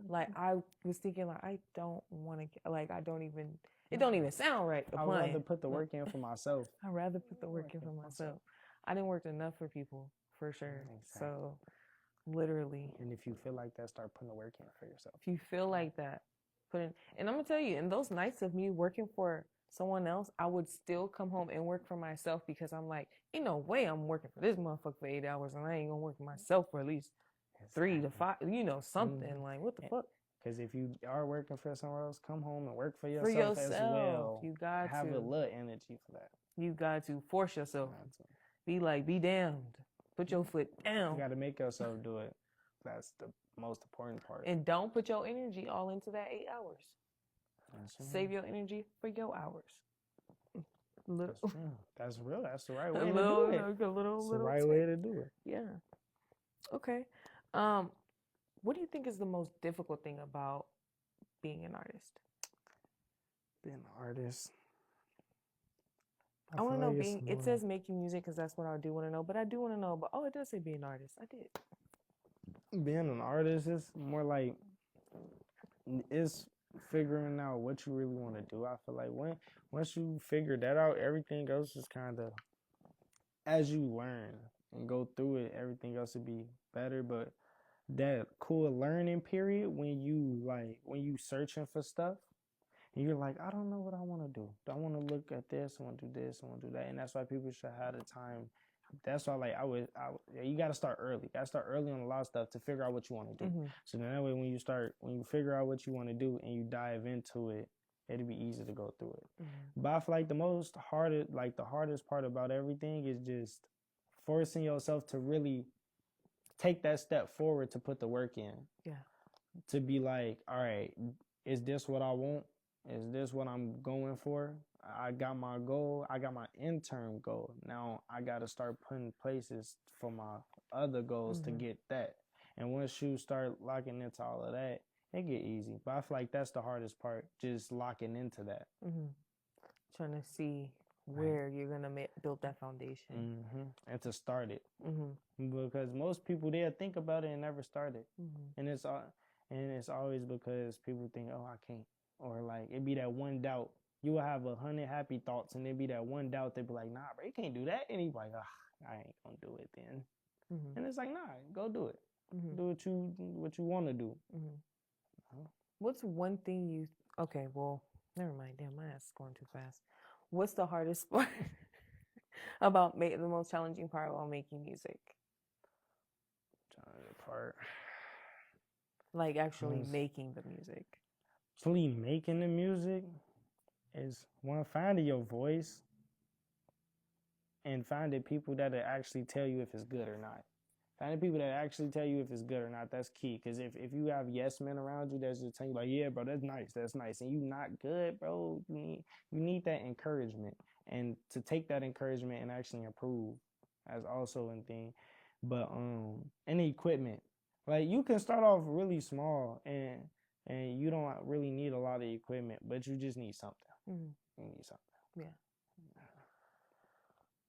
Like, I was thinking like, I don't want to, like, I don't even, It don't even sound right. I'd rather put the work in for myself. I'd rather put the work in for myself. I didn't work enough for people, for sure. Exactly. So, literally. And if you feel like that, start putting the work in for yourself. If you feel like that, and I'm going to tell you, in those nights of me working for someone else, I would still come home and work for myself because I'm like, ain't no way I'm working for this motherfucker for 8 hours and I ain't going to work for myself for at least 3 to 5, something. Like, what the fuck? Because if you are working for someone else, come home and work for yourself as well. You got have a little energy for that. You got to force yourself. Be damned. Put your foot down. You got to make yourself do it. That's the most important part. And don't put your energy all into that 8 hours. Save your energy for your hours. That's real. That's the right way to do it. That's the right way to do it. Yeah. Okay. What do you think is the most difficult thing about being an artist? Being an artist. I want to know it says making music because that's what I do want to know. But I do want to know, it does say being an artist. I did. Being an artist is more like, it's figuring out what you really want to do. I feel like once you figure that out, everything else is kind of, as you learn and go through it, everything else will be better. But that cool learning period when you searching for stuff and you're like, I don't know what I want to do. I want to look at this, I want to do this, I want to do that. And that's why people should have the time. That's why you got to start early. You got to start early on a lot of stuff to figure out what you want to do. Mm-hmm. So then that way when you figure out what you want to do and you dive into it, it'll be easy to go through it. Mm-hmm. But I feel like the hardest part about everything is just forcing yourself to really take that step forward to put the work in. Yeah. To be like, all right, is this what I want? Is this what I'm going for? I got my goal. I got my interim goal. Now I got to start putting places for my other goals to get that. And once you start locking into all of that, it get easy. But I feel like that's the hardest part, just locking into that. Mm-hmm. Trying to see where you're going to build that foundation. Mm-hmm. And to start it. Mm-hmm. Because most people, they'll think about it and never start it. Mm-hmm. And it's always because people think, oh, I can't. Or like, it be that one doubt. You will have 100 happy thoughts, and it be that one doubt. They be like, nah, bro, you can't do that. And you be like, I ain't gonna do it then. Mm-hmm. And it's like, nah, go do it. Mm-hmm. Do what you want to do. Mm-hmm. What's one thing okay, well, never mind. Damn, my ass is going too fast. What's the hardest part about the most challenging part while making music? Challenging part. Like actually making the music. Actually making the music is finding your voice and finding people that actually tell you if it's good or not. Finding people that actually tell you if it's good or not, that's key. Because if you have yes men around you that's just telling you like, yeah, bro, that's nice, and you not good, bro, you need that encouragement. And to take that encouragement and actually improve as also a thing. But and the equipment. Like you can start off really small and you don't really need a lot of equipment, but you just need something. Mm-hmm. You need something. Yeah.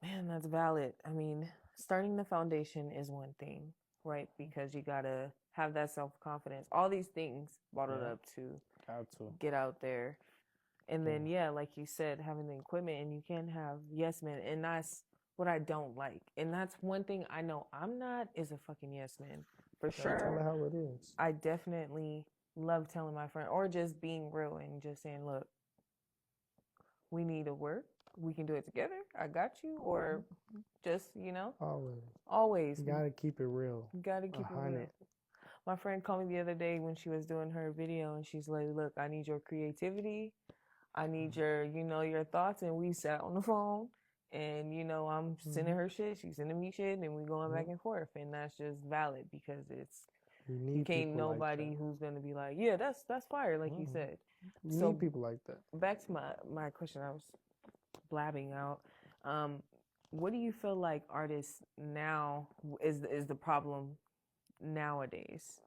Man, that's valid. I mean, starting the foundation is one thing, right? Because you gotta have that self-confidence. All these things bottled up to get out there. And then, like you said, having the equipment, and you can have yes men, and that's what I don't like. And that's one thing I know I'm not is a fucking yes man, for sure. Tell her how it is. I definitely love telling my friend, or just being real and just saying, look, we need to work. We can do it together. I got you. Or just, Always. You got to keep it real. You got to keep it real. My friend called me the other day when she was doing her video, and she's like, look, I need your creativity. I need your, your thoughts. And we sat on the phone, and, I'm sending her shit. She's sending me shit, and we going back and forth. And that's just valid because you can't nobody like who's going to be like, yeah, that's fire, like you said. You need people like that. Back to my question, I was blabbing out. What do you feel like artists now is the problem nowadays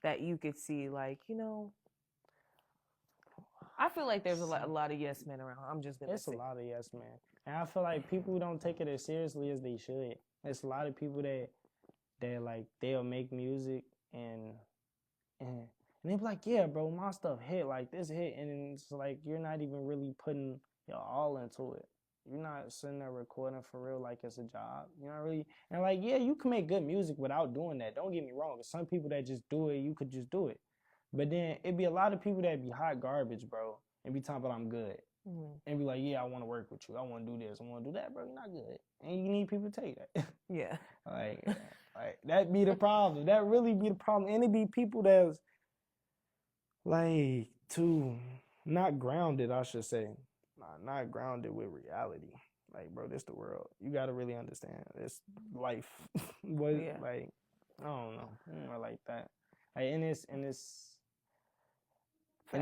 that you could see? Like, I feel like there's a lot of yes men around. I'm just gonna say. It's a lot of yes men, and I feel like people don't take it as seriously as they should. It's a lot of people that like they'll make music and And they be like, yeah, bro, my stuff hit, like this hit. And it's like, you're not even really putting your all into it. You're not sitting there recording for real like it's a job. You're not really, and like, yeah, you can make good music without doing that. Don't get me wrong. There's some people that just do it, you could just do it. But then it'd be a lot of people that be hot garbage, bro, and be talking about I'm good. And be like, yeah, I want to work with you. I want to do this. I want to do that, bro. You're not good. And you need people to tell you that. Yeah. like that be the problem. That really be the problem. And it be people that's like too not grounded, I should say. Not grounded with reality. Like, bro, this the world. You gotta really understand this life. Like, I don't know. More like that. Like, and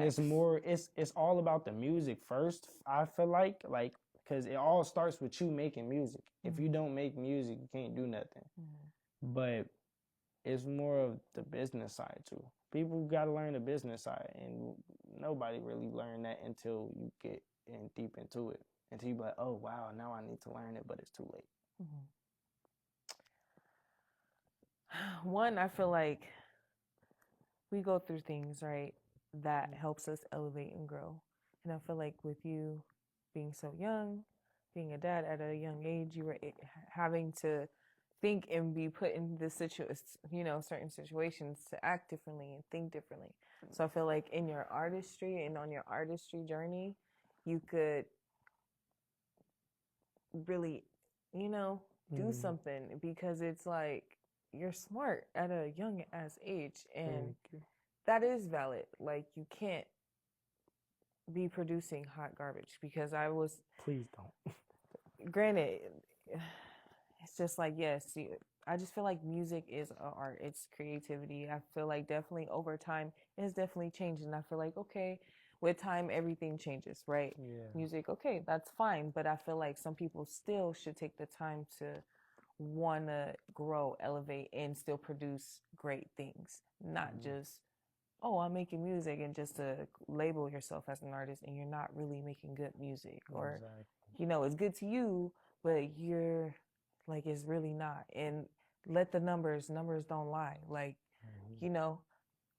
it's more, it's all about the music first, I feel like, because it all starts with you making music. If you don't make music, you can't do nothing. But it's more of the business side too. People got to learn the business side, and nobody really learned that until you get in deep into it. Until you be like, oh wow, now I need to learn it, but it's too late. One, I feel like we go through things, right, that helps us elevate and grow. And I feel like with you being so young, being a dad at a young age, you were having to think and be put in this certain situations to act differently and think differently. So I feel like in your artistry and on your artistry journey, you could really, do something, because it's like you're smart at a young ass age, and that is valid. Like, you can't be producing hot garbage, because Please don't. Granted, it's just like, yes, I just feel like music is art. It's creativity. I feel like definitely over time, it has definitely changed. And I feel like, okay, with time, everything changes, right? Yeah. Music, okay, that's fine. But I feel like some people still should take the time to want to grow, elevate, and still produce great things. Not just, oh, I'm making music, and just to label yourself as an artist and you're not really making good music. Or, it's good to you, but you're like, it's really not. And let the numbers don't lie. Like,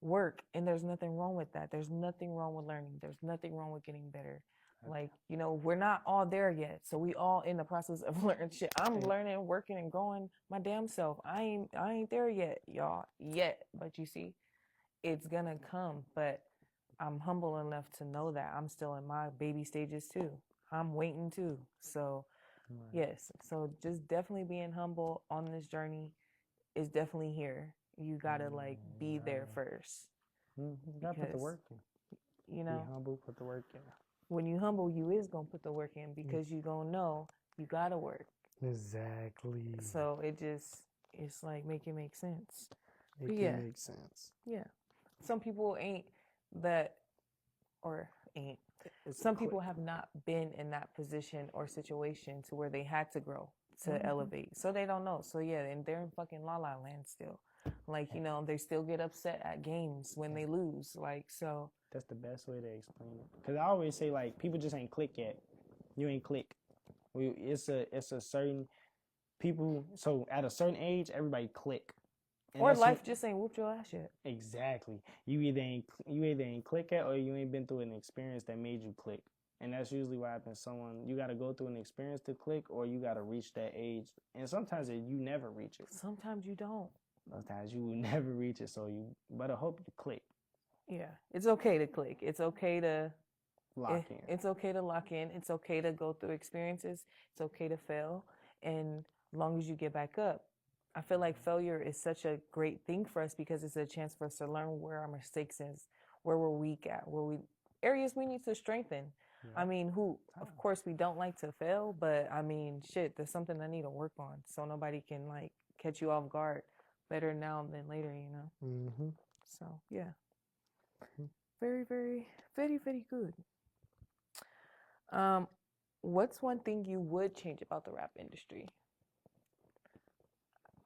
work, and there's nothing wrong with that. There's nothing wrong with learning. There's nothing wrong with getting better. Like, we're not all there yet. So we all in the process of learning shit. I'm learning, working, and growing my damn self. I ain't there yet, y'all. Yet. But you see, it's gonna come. But I'm humble enough to know that I'm still in my baby stages too. I'm waiting too. So yes. So just definitely being humble on this journey is definitely here. You gotta be there first. You gotta put the work in. Be humble, put the work in. When you humble, you is gonna put the work in, because you gonna know you gotta work. Exactly. So it's like, make it make sense. It can make sense. Yeah. Some people ain't that, or ain't. Some people have not been in that position or situation to where they had to grow to elevate. So they don't know. So yeah, and they're in fucking la la land still. Like, they still get upset at games when they lose. Like, so. That's the best way to explain it. Because I always say, like, people just ain't click yet. You ain't click. It's a certain people. So at a certain age, everybody click. And or life just ain't whooped your ass yet. Exactly. You either ain't click yet, or you ain't been through an experience that made you click. And that's usually what happens. You got to go through an experience to click, or you got to reach that age. And sometimes you never reach it. Sometimes you don't. Sometimes you will never reach it. But I hope you click. Yeah, it's okay to click. It's okay to lock in. It's okay to lock in. It's okay to go through experiences. It's okay to fail. And as long as you get back up, I feel like failure is such a great thing for us, because it's a chance for us to learn where our mistakes is, where we're weak at, areas we need to strengthen. Yeah. I mean, of course, we don't like to fail, but I mean, shit, there's something I need to work on, so nobody can catch you off guard. Better now than later, So yeah. Very, very, very, very good. What's one thing you would change about the rap industry?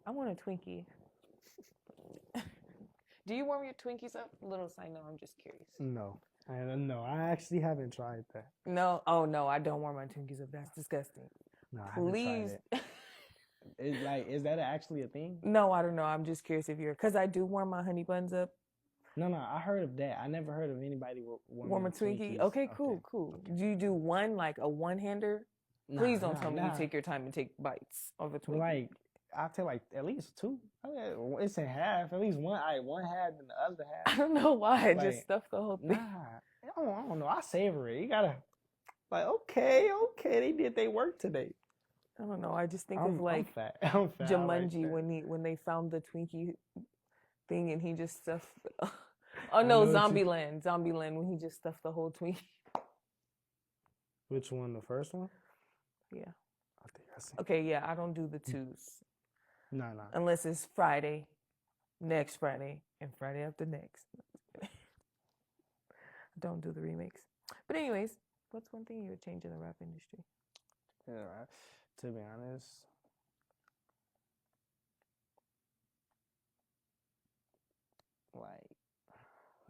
I want a Twinkie. Do you warm your Twinkies up? Little side note, I'm just curious. No, I actually haven't tried that. No, oh no, I don't warm my Twinkies up. That's disgusting. No, please. I haven't tried it. Is that actually a thing? No, I don't know. I'm just curious if because I do warm my honey buns up. No, I heard of that. I never heard of anybody Warm a warming Twinkie? Twinkies. Okay, cool. Okay. Do you do one, like a one-hander? Please don't tell me you Nah. take your time and take bites of a Twinkie. Like, I'll take like at least two. It's in half. At least one. One half and the other half. I don't know why. I Like, just stuffed the whole thing. I don't know. I savor it. You gotta, like, okay, they did their work today. I don't know. I just think of like I'm fat. Jumanji when they found the Twinkie thing and he just stuffed. Oh no, Zombieland when he just stuffed the whole Twinkie. Which one? The first one? Yeah. I think I see. Okay, yeah. I don't do the twos. No. Unless it's Friday, next Friday, and Friday after next. I don't do the remakes. But anyways, what's one thing you would change in the rap industry? Yeah, right. To be honest, like,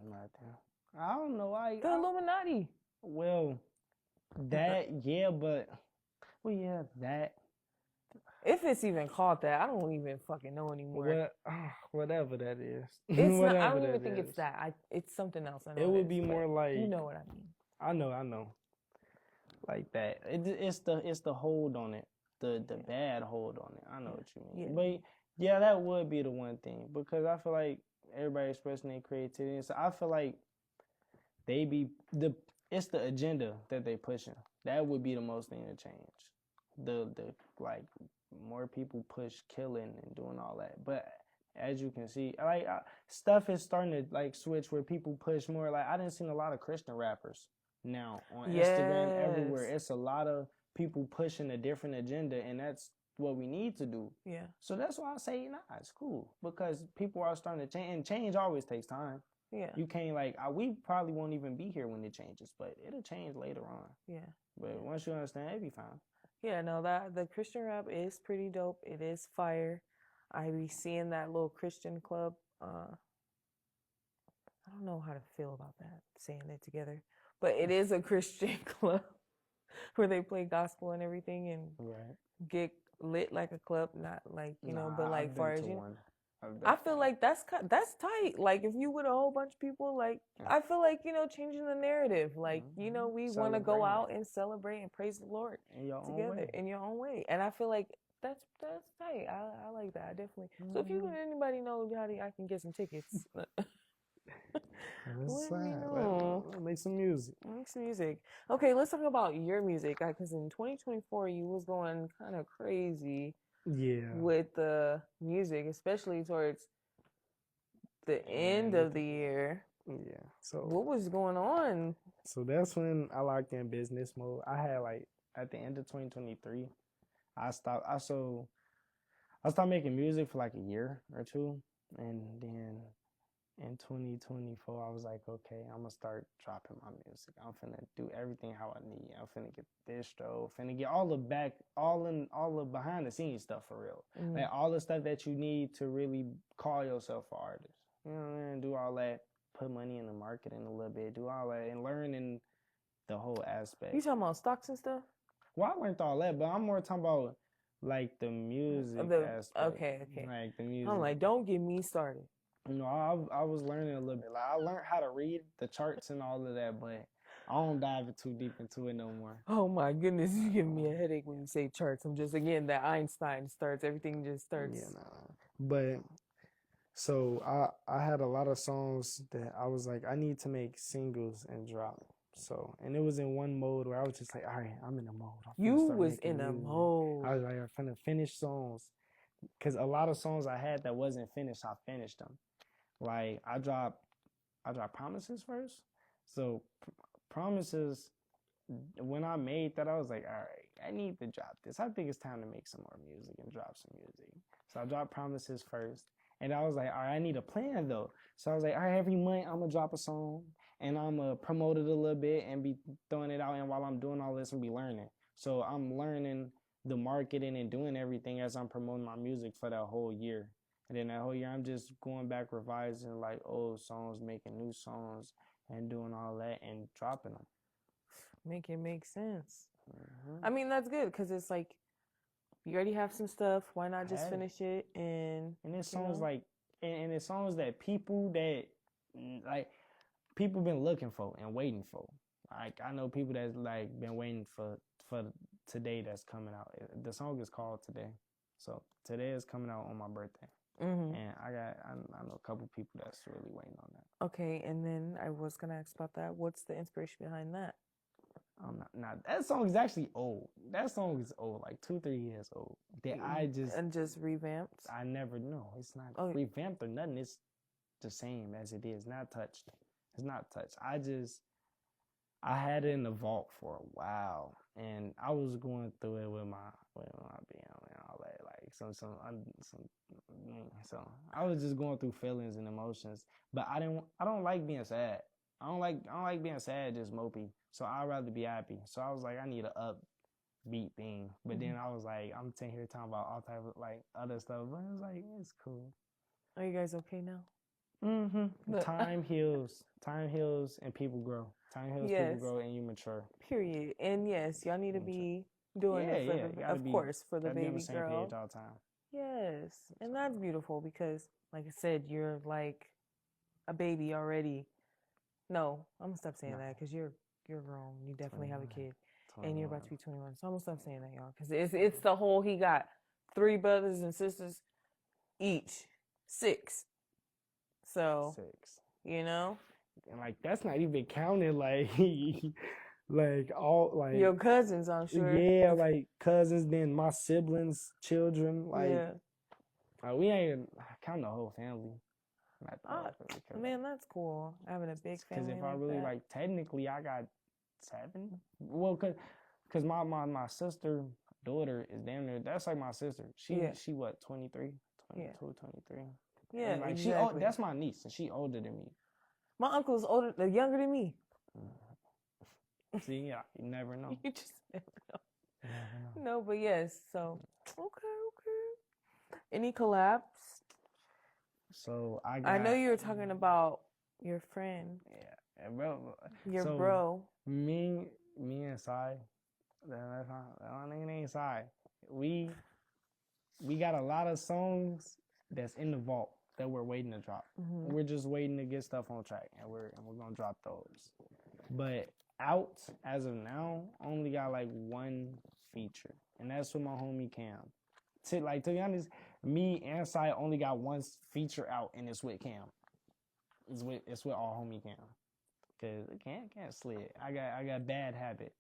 nothing. I don't know. The Illuminati. Well, that, yeah, but, well, yeah, that. If it's even called that, I don't even fucking know anymore. Whatever that is. It's not, I don't even think it's that. It's something else. I know it would be more like, you know what I mean. I know. Like that. It's the hold on it. The bad hold on it. I know what you mean. Yeah. But yeah, that would be the one thing, because I feel like everybody expressing their creativity. So I feel like it's the agenda that they pushing. That would be the most thing to change. The like, more people push killing and doing all that. But as you can see, like, stuff is starting to like switch where people push more. Like, I didn't see a lot of Christian rappers now on Instagram everywhere. It's a lot of people pushing a different agenda, and that's what we need to do. Yeah. So that's why I say, nah, it's cool, because people are starting to change, and change always takes time. Yeah. You can't, like, we probably won't even be here when it changes, but it'll change later on. Yeah. But once you understand, it'll be fine. Yeah, no, the Christian rap is pretty dope. It is fire. I be seeing that little Christian club. I don't know how to feel about that, saying it together. But it is a Christian club where they play gospel and everything and get lit like a club, not like, you know, but like far as you know. I feel like that's tight. Like, if you with a whole bunch of people, like, I feel like, you know, changing the narrative. Like, you know, we want to go out and celebrate and praise the Lord together in your own way. And I feel like that's tight. I like that. I definitely. So if anybody knows how I can get some tickets. Let me know. Make some music. Make some music. Okay, let's talk about your music, because in 2024 you was going kind of crazy. Yeah. With the music, especially towards the end of the year. Yeah. So what was going on? So that's when I locked in business mode. I had, like, at the end of 2023, I stopped making music for like a year or two, and then in 2024, I was like, okay, I'm gonna start dropping my music. I'm finna do everything how I need. I'm finna get distro, finna get all the behind the scenes stuff for real. Mm-hmm. Like, all the stuff that you need to really call yourself an artist. You know what I mean? Do all that, put money in the marketing a little bit, do all that, and learning the whole aspect. You talking about stocks and stuff? Well, I learned all that, but I'm more talking about, like, the music aspect. Okay. Like, the music. I'm like, don't get me started. You know, I was learning a little bit. Like, I learned how to read the charts and all of that, but I don't dive too deep into it no more. Oh my goodness, you're giving me a headache when you say charts. I'm just, again, that Einstein starts, everything just starts. Yeah, nah. But so I had a lot of songs that I was like, I need to make singles and drop. So, and it was in one mode where I was just like, all right, I'm in a mode. You was in a mode. I was like, I'm finna finish songs. Because a lot of songs I had that wasn't finished, I finished them. Like, I dropped Promises first. So Promises, when I made that, I was like, all right, I need to drop this. I think it's time to make some more music and drop some music. So I dropped Promises first. And I was like, all right, I need a plan though. So I was like, all right, every month I'm gonna drop a song and I'm gonna promote it a little bit and be throwing it out. And while I'm doing all this, I'm be learning. So I'm learning the marketing and doing everything as I'm promoting my music for that whole year. And then that whole year, I'm just going back, revising like old songs, making new songs, and doing all that and dropping them. Make it make sense. I mean, that's good, because it's like, you already have some stuff. Why not just finish it? And it's songs like, and it's songs that people that like people been looking for and waiting for. Like I know people that's like been waiting for today that's coming out. The song is called Today, so today is coming out on my birthday, and I know a couple people that's really waiting on that. Okay, and then I was gonna ask about that. What's the inspiration behind that? I'm not. That song is actually old. That song is old, like 2-3 years old. That I just revamped. I never know. It's not revamped or nothing. It's the same as it is. Not touched. It's not touched. I had it in the vault for a while, and I was going through it with my BM and all that. Like so I was just going through feelings and emotions. But I don't like being sad. I don't like being sad, just mopey. So I'd rather be happy. So I was like, I need an upbeat thing. But then I was like, I'm sitting here talking about all type of like other stuff. But it was like, it's cool. Are you guys okay now? Time heals. Time heals and people grow. Time heals, people grow, and you mature. Period. And yes, y'all need to be doing it for the baby on the same girl. page all the time. Yes, and that's beautiful because, like I said, you're like a baby already. No, I'm gonna stop saying that because you're grown. You definitely 21. have a kid, 21. and you're about to be 21. So I'm gonna stop saying that, y'all, because it's the whole. He got 3 brothers and sisters, each 6. So 6. you know, and like that's not even counting like like all like your cousins, I'm sure. Yeah, like cousins, then my siblings, children, like we ain't count the whole family. Man, that's cool. Having a big family. Because if I really like, technically, I got 7. Well, cause my sister daughter is damn near. That's like my sister. She what 23, 22, 23. Yeah, and like exactly. That's my niece, and she older than me. My uncle's younger than me. See, yeah, you never know. You just never know. No, but yes. So okay. Any collabs? So I know you were talking about your friend. Yeah, bro. Bro. Me and Sai. That nigga ain't Sai. We got a lot of songs that's in the vault that we're waiting to drop. We're just waiting to get stuff on track, and we're gonna drop those. But out as of now, only got like 1 feature, and that's with my homie Cam. To be honest, me and Sai only got 1 feature out, and it's with Cam. It's with our homie Cam. Cause it can't slid. I got bad habit.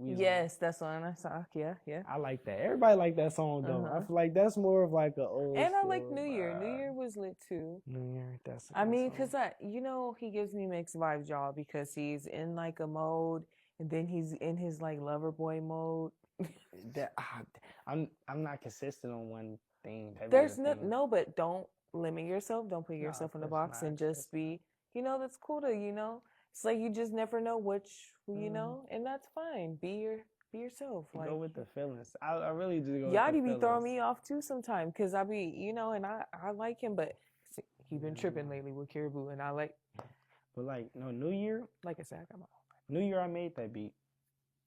Yes, that's one I saw. Yeah. I like that. Everybody like that song though. I feel like that's more of like a old. And I like New Year. New Year was lit too. New Year, that's. I mean, cause he gives me mixed vibes, y'all, because he's in like a mode, and then he's in his like lover boy mode. I'm not consistent on one thing. There's but don't limit yourself. Don't put yourself in a box and just be. That's cool to, it's like you just never know and that's fine. Be yourself. Like, go with the feelings. I really do go with Yachty the be throwing me off too sometimes because I be, and I like him, but he been tripping lately with Caribou and I like. But like, no, New Year, like I said, I got my New Year, I made that beat.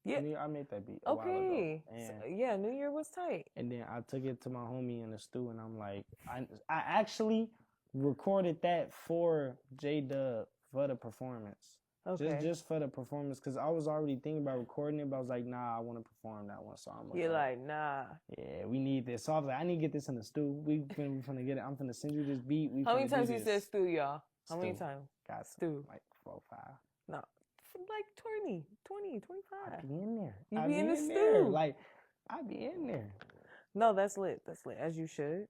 Yeah. I made that beat a while ago. And New Year was tight. And then I took it to my homie in the stew and I'm like, I actually recorded that for J-Dub for the performance. Okay. Just for the performance, because I was already thinking about recording it, but I was like, nah, I want to perform that one song. You're like, nah. Yeah, we need this. So I was like, I need to get this in the stew. We finna get it. I'm finna send you this beat. How many times you said stew, y'all? How many times? Got stew. Like 4 or 5. No, like 20, 25. I be in there. You be in the stew. Like, I be in there. No, that's lit. That's lit, as you should.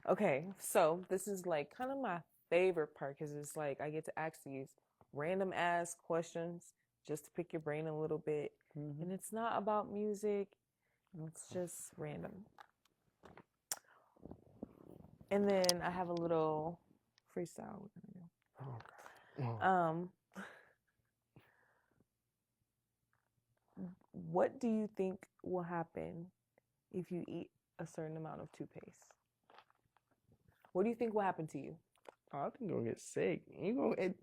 Okay, so this is like kind of my favorite part because it's like I get to ask these random ass questions just to pick your brain a little bit. And it's not about music. It's just random. And then I have a little freestyle we're gonna do. What do you think will happen if you eat a certain amount of toothpaste? What do you think will happen to you? Oh, I think you're gonna get sick.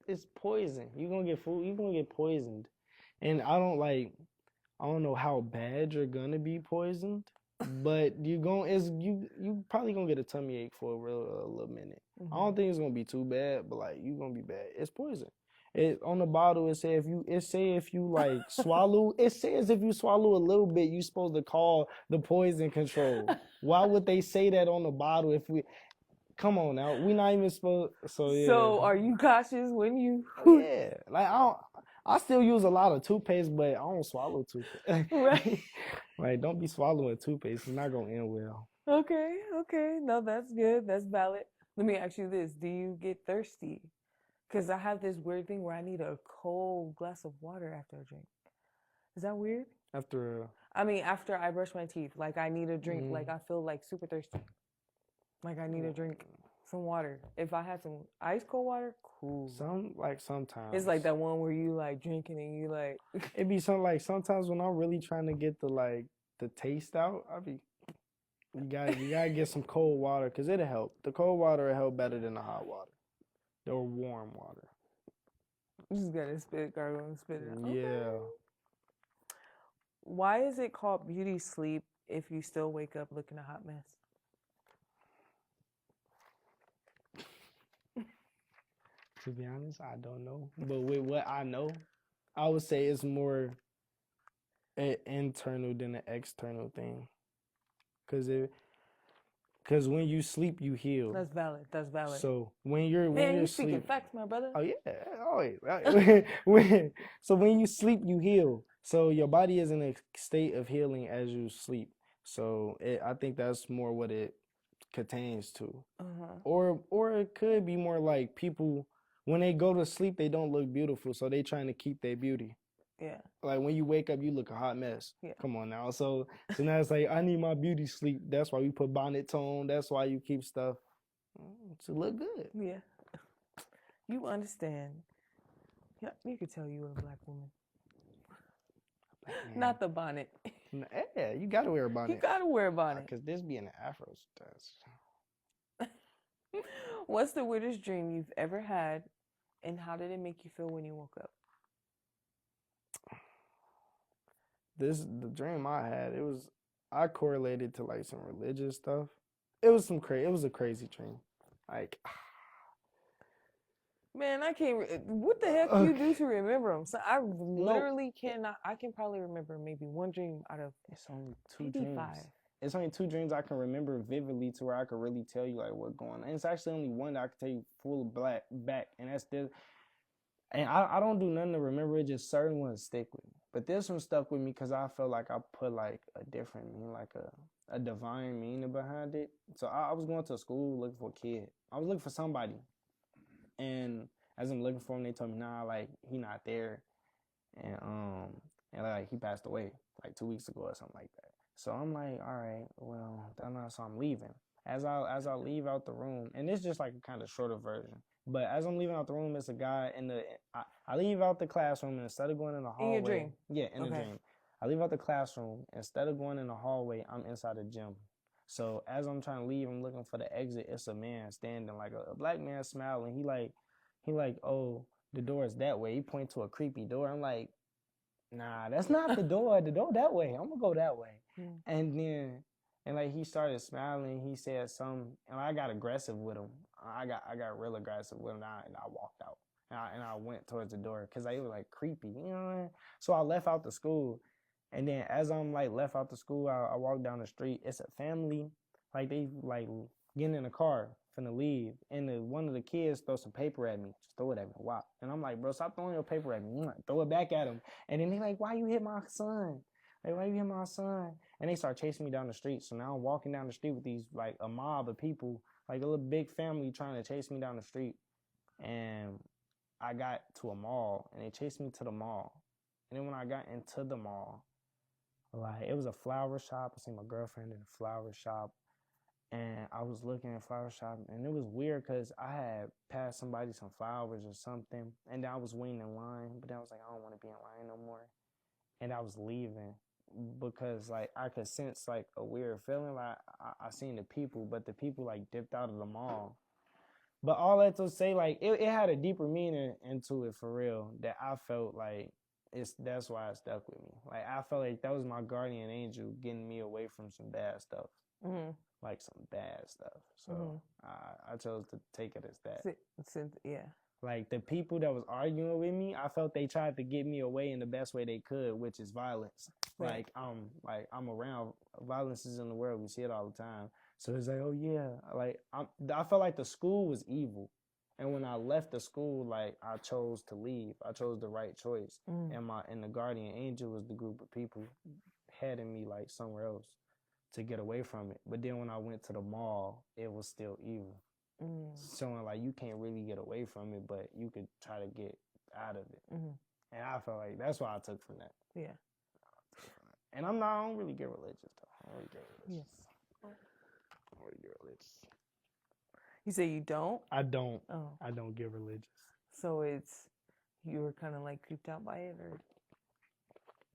It's poison. You're gonna get food. You're gonna get poisoned. And I don't know how bad you're gonna be poisoned, but you probably gonna get a tummy ache for a little minute. Mm-hmm. I don't think it's gonna be too bad, but like you gonna be bad. It's poison. It on the bottle. It say if you like swallow. It says if you swallow a little bit, you supposed to call the poison control. Why would they say that on the bottle? If we come on now, we not even supposed. So yeah. So are you cautious when you? Yeah, like I still use a lot of toothpaste, but I don't swallow toothpaste. Right. Like, don't be swallowing toothpaste. It's not gonna end well. Okay. No, that's good. That's valid. Let me ask you this: do you get thirsty? Because I have this weird thing where I need a cold glass of water after a drink. Is that weird? After after I brush my teeth, like I need a drink. Like I feel like super thirsty. Like I need a drink, some water. If I had some ice cold water, cool. sometimes It's like that one where you like drinking and you like. It'd be sometimes when I'm really trying to get the taste out, you gotta get some cold water because it'll help. The cold water will help better than the hot water or warm water. You just gotta gargle and spit it out. Yeah. Okay. Why is it called beauty sleep if you still wake up looking a hot mess? To be honest, I don't know. But with what I know, I would say it's more an internal than an external thing. Because when you sleep, you heal. That's valid. So when you're speaking facts, my brother. Oh yeah, always. So when you sleep, you heal. So your body is in a state of healing as you sleep. So I think that's more what it contains to. Or it could be more like people when they go to sleep, they don't look beautiful, so they trying to keep their beauty. Yeah. Like when you wake up, you look a hot mess. Yeah. Come on now. So now it's like I need my beauty sleep. That's why we put bonnet tone. That's why you keep stuff to look good. Yeah. You understand. Yeah, you could tell you were a black woman. Not the bonnet. Yeah, you gotta wear a bonnet. You gotta wear a bonnet. Because this be in the afro stuff. What's the weirdest dream you've ever had, and how did it make you feel when you woke up? The dream I had, I correlated to like some religious stuff. It was a crazy dream. Like, man, I can't. What the heck do you do to remember them? So I literally cannot. I can probably remember maybe one dream out of. It's only two dreams. It's only two dreams I can remember vividly to where I could really tell you like what's going on. And it's actually only one that I can tell you full back, and that's this. And I don't do nothing to remember it. Just certain ones stick with me. But this one stuck with me because I felt like I put like a different meaning, like a divine meaning behind it. So I was going to school looking for a kid. I was looking for somebody. And as I'm looking for him, they told me, nah, like, he not there. And like, he passed away like 2 weeks ago or something like that. So I'm like, all right, well, so I'm leaving. As I leave out the room, and it's just like a kind of shorter version. But as I'm leaving out the room, it's a guy I leave out the classroom, and instead of going in the hallway. In your dream? Yeah, in the dream. I leave out the classroom. Instead of going in the hallway, I'm inside the gym. So as I'm trying to leave, I'm looking for the exit. It's a man standing, like a black man smiling. He like, oh, the door is that way. He point to a creepy door. I'm like, nah, that's not the door. The door that way. I'm gonna go that way. And then, like, he started smiling. He said something, and I got aggressive with him. I got real aggressive with him, and I walked out. And I went towards the door because they were like creepy, you know what I mean? So I left out the school. And then as I'm like left out the school, I walked down the street. It's a family, like they like getting in a car, finna leave. And one of the kids throw some paper at me. Just throw it at me. Wow. And I'm like, bro, stop throwing your paper at me. Throw it back at him. And then they like, why you hit my son? Like, why you hit my son? And they start chasing me down the street. So now I'm walking down the street with these, like, a mob of people, like a little big family trying to chase me down the street. And I got to a mall, and they chased me to the mall. And then when I got into the mall, like, it was a flower shop. I seen my girlfriend in a flower shop. And I was looking at flower shop, and it was weird because I had passed somebody some flowers or something. And then I was waiting in line, but then I was like, I don't want to be in line no more. And I was leaving because, like, I could sense, like, a weird feeling. Like, I seen the people, but the people, like, dipped out of the mall. But all that to say, like, it had a deeper meaning into it for real that I felt like that's why it stuck with me. Like I felt like that was my guardian angel getting me away from some bad stuff, like some bad stuff. So I chose to take it as that. Yeah. Like the people that was arguing with me, I felt they tried to get me away in the best way they could, which is violence. Right. I'm around violence is in the world. We see it all the time. So it's like, oh yeah, like I felt like the school was evil. And when I left the school, like I chose to leave. I chose the right choice. And the guardian angel was the group of people heading me like somewhere else to get away from it. But then when I went to the mall, it was still evil. Showing like you can't really get away from it, but you could try to get out of it. And I felt like that's what I took from that. Yeah. And I don't really get religious though. I don't really get religious. Yes. I don't really get religious. You say you don't? I don't. Oh. I don't get religious. So you were kind of like creeped out by it, or?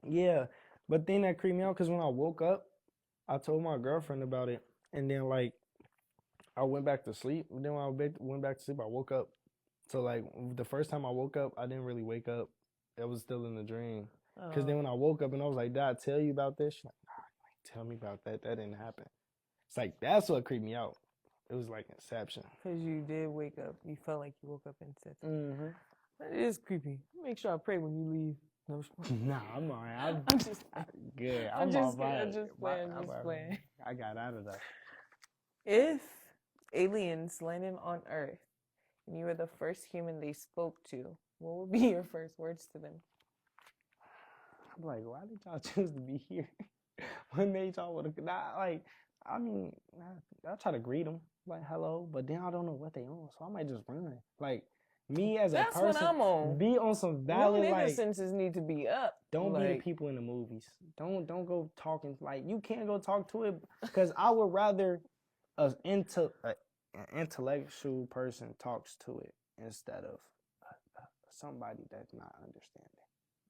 Yeah, but then that creeped me out because when I woke up, I told my girlfriend about it, and then like I went back to sleep. And then when I went back to sleep, I woke up. So like the first time I woke up, I didn't really wake up. It was still in the dream. Because then when I woke up and I was like, "Did I tell you about this?" She's like, "Nah, tell me about that. That didn't happen." It's like that's what creeped me out. It was like Inception. Because you did wake up. You felt like you woke up and said that. That is creepy. Make sure I pray when you leave. No, nah, I'm all right. I'm just good. I'm just right. playing. I got out of that. If aliens landed on Earth and you were the first human they spoke to, what would be your first words to them? I'm like, why did y'all choose to be here? What made y'all want to? I'll try to greet them, like, hello, but then I don't know what they on, so I might just run. Like, me as a person, what I'm on. Be on some valid, Your like, senses need to be up. Don't be the people in the movies. Don't go talking, like, you can't go talk to it, because I would rather an intellectual person talks to it instead of somebody that's not understanding.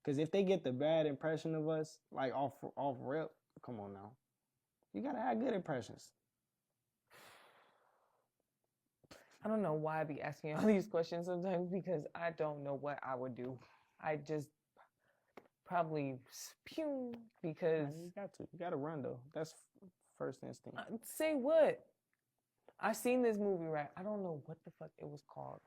Because if they get the bad impression of us, like, off rip, come on now. You gotta have good impressions. I don't know why I be asking all these questions sometimes because I don't know what I would do. I just probably spew because... You gotta run, though. That's first instinct. Say what? I seen this movie, right? I don't know what the fuck it was called.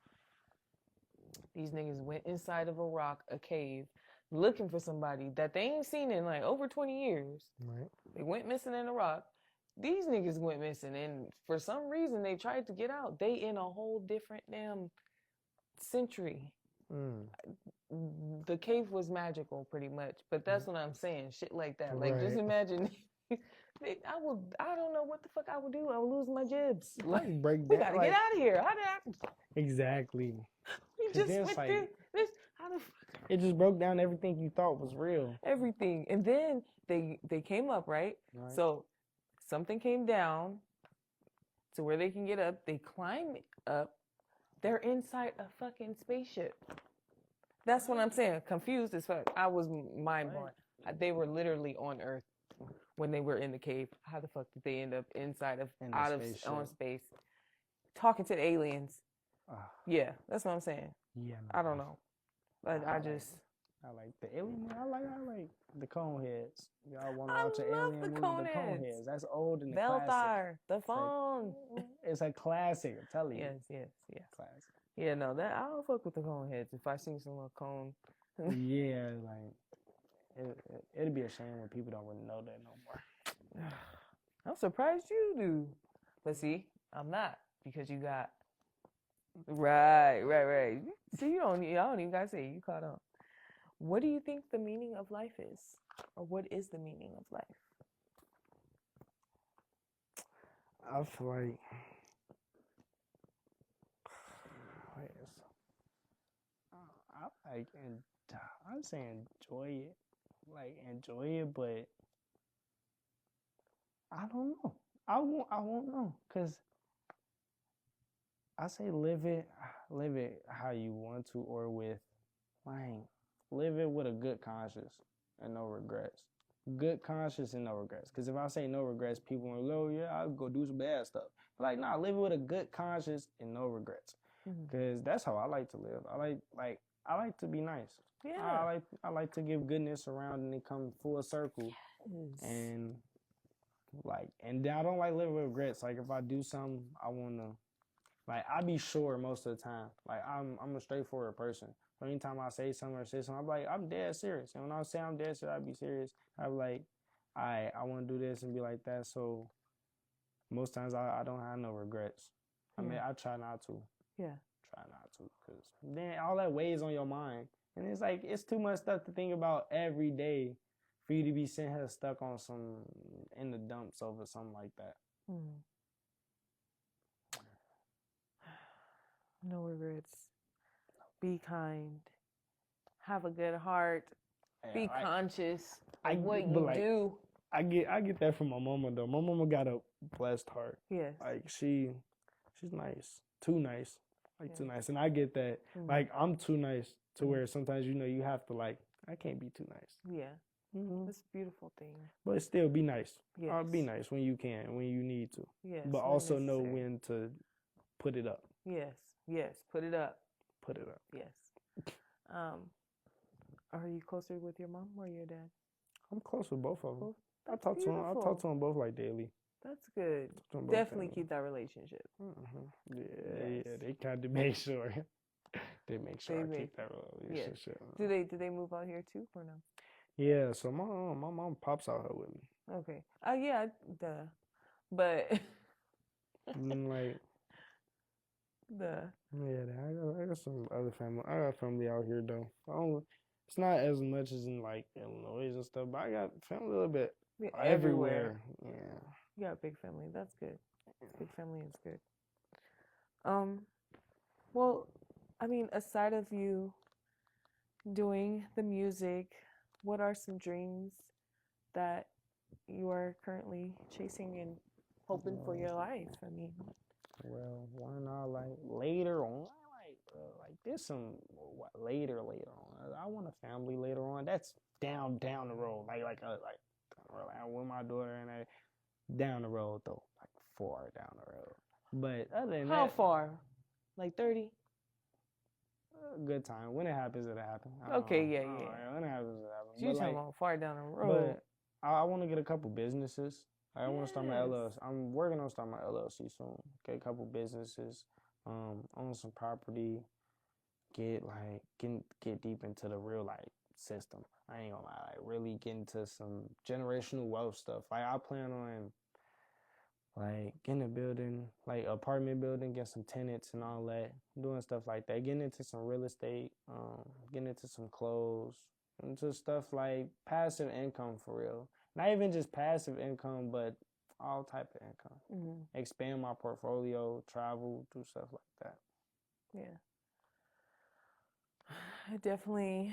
These niggas went inside of a rock, a cave, looking for somebody that they ain't seen in like over 20 years. Right. They went missing in a rock. These niggas went missing, and for some reason they tried to get out. They in a whole different damn century. The cave was magical, pretty much. But that's what I'm saying. Shit like that. Like, just imagine. I don't know what the fuck I would do. I would lose my jibs. Like, we gotta get out of here. Exactly. We just went through this. How the fuck? It just broke down everything you thought was real. Everything. And then they came up, right? So something came down to where they can get up. They climb up. They're inside a fucking spaceship. That's what I'm saying. Confused as fuck. I was mind blown. They were literally on Earth when they were in the cave. How the fuck did they end up on space? Talking to the aliens. Yeah, that's what I'm saying. Yeah. I don't know. But I like the alien. I like the cone heads. Y'all want to watch an alien movie? The cone heads. That's old and Beltar, classic. the phone. It's a classic. I'm telling you. Yes. Classic. Yeah, no, that I don't fuck with the cone heads. If I see some cone. Yeah, like it'd be a shame when people don't really know that no more. I'm surprised you do. But see, I'm not, because you got right. See, y'all don't even gotta say it. You caught on. What do you think the meaning of life is? Or what is the meaning of life? I feel like I'd say enjoy it. Like, enjoy it, but I don't know. I won't know, because I say live it how you want to, or with, like, live it with a good conscience and no regrets. Good conscience and no regrets. Because if I say no regrets, people will go, yeah, I'll go do some bad stuff. But like, nah, live it with a good conscience and no regrets. Because that's how I like to live. I like I like to be nice. Yeah. I like to give goodness around and it come full circle. Yes. And I don't like living with regrets. Like if I do something, I wanna I be sure most of the time. Like I'm a straightforward person. So anytime I say something I'm like, I'm dead serious. And when I say I'm dead serious, I be serious. I be like, I wanna do this and be like that. So most times I don't have no regrets. I mean, I try not to. Yeah. Try not to, because then all that weighs on your mind. And it's like, it's too much stuff to think about every day for you to be sitting here stuck on some, in the dumps over something like that. No regrets. Be kind. Have a good heart. Be conscious of what you do. I get that from my mama though. My mama got a blessed heart. Yes. Like she's nice. Too nice. Too nice. And I get that. Like I'm too nice to where sometimes you have to I can't be too nice. Yeah. That's a beautiful thing. But still be nice. Yes. Be nice when you can, when you need to. Yes. But also know when to put it up. Yes. Yes. Put it up. Put it up. Yes. Are you closer with your mom or your dad? I'm close with both of them. I talk to them both daily. That's good. Definitely keep that relationship. Yeah, they kind of make sure. They make sure I keep that relationship. Yes. Do they move out here too or no? Yeah, so my mom pops out here with me. Okay. Yeah, duh. But Yeah, I got some other family. I got family out here though. It's not as much as in Illinois and stuff, but I got family a little bit everywhere. Yeah. You got a big family. That's good. Big family is good. Well, I mean, aside of you doing the music, what are some dreams that you are currently chasing and hoping for your life? I mean, well, why not later on? There's some later on. I want a family later on. That's down the road. With my daughter and I, down the road though, far down the road. But other than how far? 30? Good time. When it happens, it'll happen. Okay, yeah. When it happens, it'll happen. You're talking about far down the road. But I want to get a couple businesses. I want to start my LLC. I'm working on starting my LLC soon. Get a couple businesses, own some property, get deep into the real system. I ain't gonna lie, really get into some generational wealth stuff. I plan on getting a building, apartment building, get some tenants and all that, doing stuff like that, getting into some real estate, getting into some clothes, into stuff like passive income for real. Not even just passive income, but all type of income. Expand my portfolio, travel, do stuff like that. Yeah. I definitely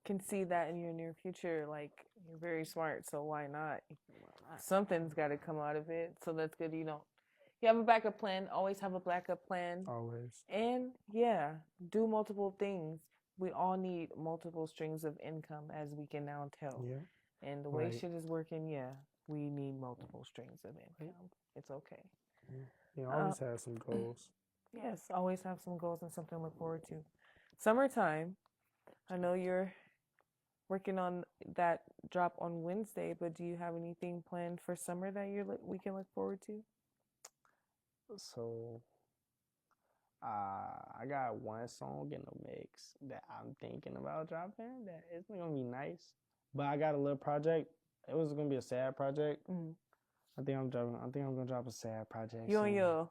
can see that in your near future. You're very smart, so why not? Something's got to come out of it. So that's good. You have a backup plan. Always have a backup plan. Always. And do multiple things. We all need multiple strings of income, as we can now tell. Yeah. And the way shit is working, we need multiple strings of income. It's okay. Yeah, always have some goals. Yes, always have some goals and something to look forward to. Summertime, I know you're working on that drop on Wednesday, but do you have anything planned for summer that we can look forward to? So, I got one song in the mix that I'm thinking about dropping that it's gonna be nice. But I got a little project. It was gonna be a sad project. I think I'm gonna drop a sad project. You on your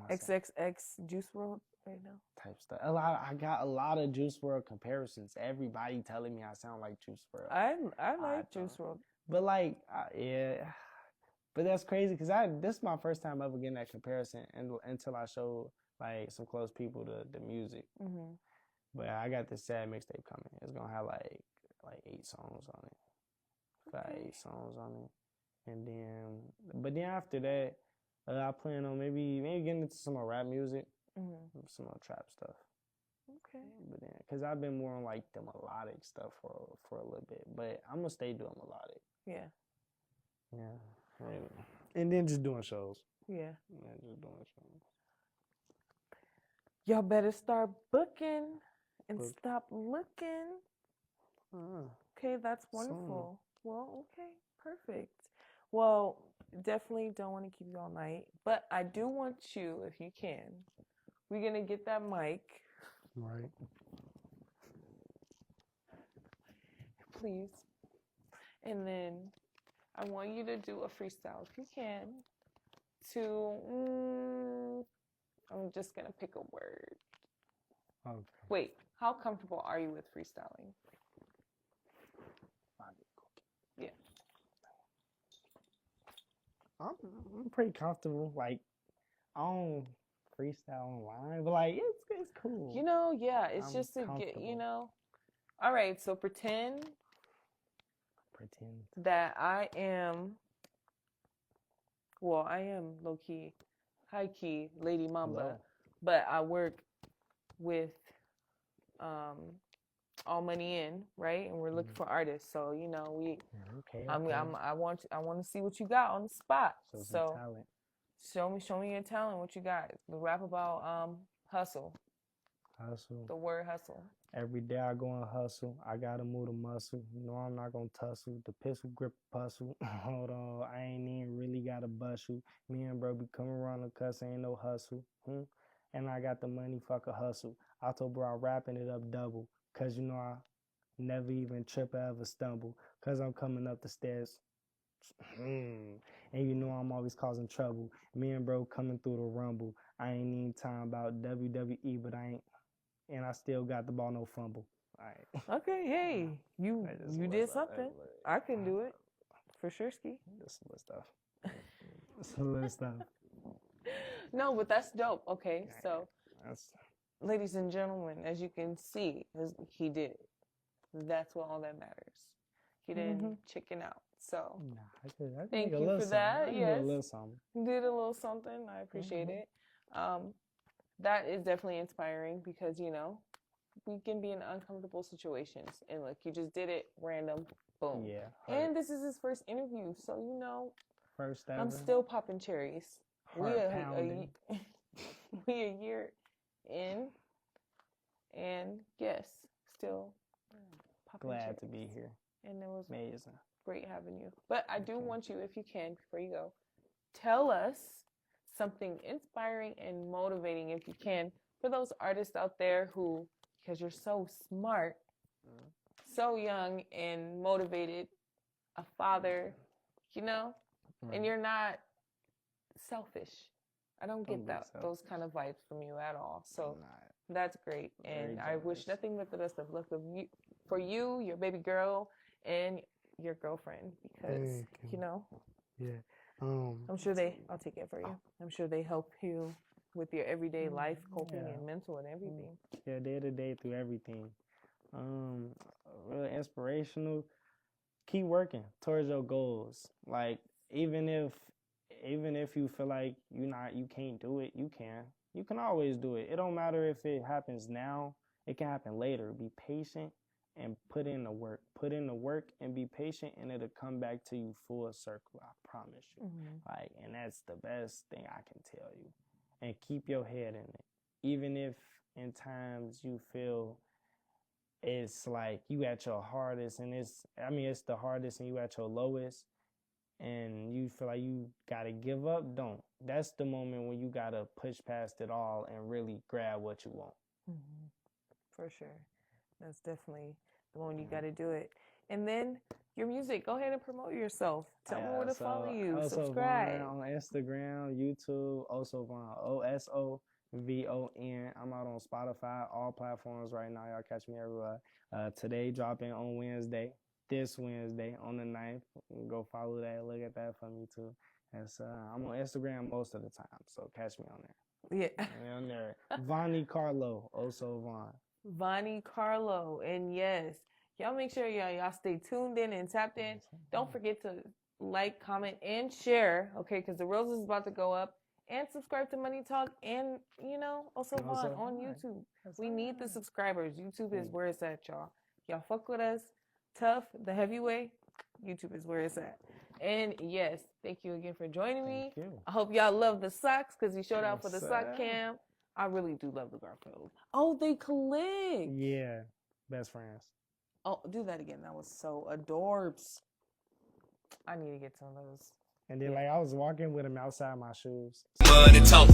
XXX Juice WRLD right now? Type stuff. I got a lot of Juice WRLD comparisons. Everybody telling me I sound like Juice WRLD. I like Juice WRLD. But but that's crazy because this is my first time ever getting that comparison until I showed some close people the music. But I got this sad mixtape coming. It's gonna have 8 songs on it. 8 songs on it. And then after that, I plan on maybe getting into some more rap music, some more trap stuff. Okay. But then, cause I've been more on the melodic stuff for a little bit, but I'm gonna stay doing melodic. Yeah. Yeah. And then just doing shows. Yeah. And just doing shows. Y'all better start booking. And stop looking. Okay, that's wonderful. Well, okay, perfect. Well, definitely don't want to keep you all night, but I do want you, if you can, we're going to get that mic. Right. Please. And then I want you to do a freestyle, if you can, to, I'm just going to pick a word. Okay. Wait, how comfortable are you with freestyling? Yeah. I'm pretty comfortable. Like, I don't freestyle online, but like it's cool. You know, yeah, it's I'm just to get, comfortable. you know. All right, so pretend Pretend. that I am low-key, high-key Lady Mamba, Hello. but I work with All Money In, right? And we're looking for artists. So, you know, Okay. I want to see what you got on the spot. So talent. Show me your talent, what you got. Rap about hustle. Hustle. The word hustle. Every day I go and hustle. I gotta move the muscle. No, I'm not gonna tussle. The pistol grip puzzle. Hold on, I ain't even really gotta bust you. Me and bro be coming around the cuss, ain't no hustle. And I got the money, fuck a hustle. I told bro I'm wrapping it up double. Cause you know I never even trip or ever stumble. Cause I'm coming up the stairs. And you know I'm always causing trouble. Me and bro coming through the rumble. I ain't even talking about WWE, but and I still got the ball, no fumble. All right. Okay, hey, you did something. I can do it. For sure, Ski. Just a little stuff. Just a little stuff. No, but that's dope. Okay, so, That's ladies and gentlemen, as you can see, he did it. That's what all that matters. He didn't chicken out. So, I thank did you for that. Yes, a little something. did a little something. I appreciate it. That is definitely inspiring because, you know, we can be in uncomfortable situations. And look, you just did it random. Boom. Yeah. And this is his first interview. So, you know, First ever. I'm still popping cherries. Heart pounding. We a year in. And yes, still popping cherries. Glad to be here. And it was amazing. Great having you. But I do want you, if you can, before you go, tell us something inspiring and motivating, if you can, for those artists out there who, because you're so smart, so young and motivated, a father, you know, and you're not selfish. I don't get those kind of vibes from you at all. So that's great. And I wish nothing but the best of luck for you, your baby girl, and your girlfriend, because, you know, I'm sure I'll take it for you. I'm sure they help you with your everyday life, coping and mental and everything. Yeah, day to day through everything. Really inspirational. Keep working towards your goals. Like, even if you feel like you can't do it, you can. You can always do it. It don't matter if it happens now, it can happen later. Be patient and put in the work. Put in the work and be patient, and it'll come back to you full circle. I promise you. Like, and that's the best thing I can tell you. And keep your head in it. Even if in times you feel it's like you at your hardest, and it's the hardest and you at your lowest, and you feel like you gotta give up, don't. That's the moment when you gotta push past it all and really grab what you want. For sure. That's definitely the one you gotta do it. And then your music, go ahead and promote yourself. Tell me where to follow you. Subscribe. On Instagram, YouTube, OsoVon, OSOVON. I'm out on Spotify, all platforms right now. Y'all catch me everywhere. Today dropping on Wednesday. This Wednesday on the 9th. Go follow that. Look at that for me too. And so I'm on Instagram most of the time, so catch me on there. Yeah. On there. Vonnie Carlo, OsoVon. Vonnie Carlo. And yes, y'all make sure y'all stay tuned in and tapped in. Don't forget to like, comment, and share, okay, because the Rose is about to go up. And subscribe to Money Talk and, you know, OsoVon on YouTube. We need the subscribers. YouTube is where it's at, y'all. Y'all fuck with us. Tough, the heavyweight, YouTube is where it's at. And yes, thank you again for joining me. I hope y'all love the socks because he showed out for the sock cam. I really do love the Garfield. Oh, they click. Yeah, best friends. Oh, do that again. That was so adorbs. I need to get some of those. And then, like, I was walking with him outside my shoes. Money talk.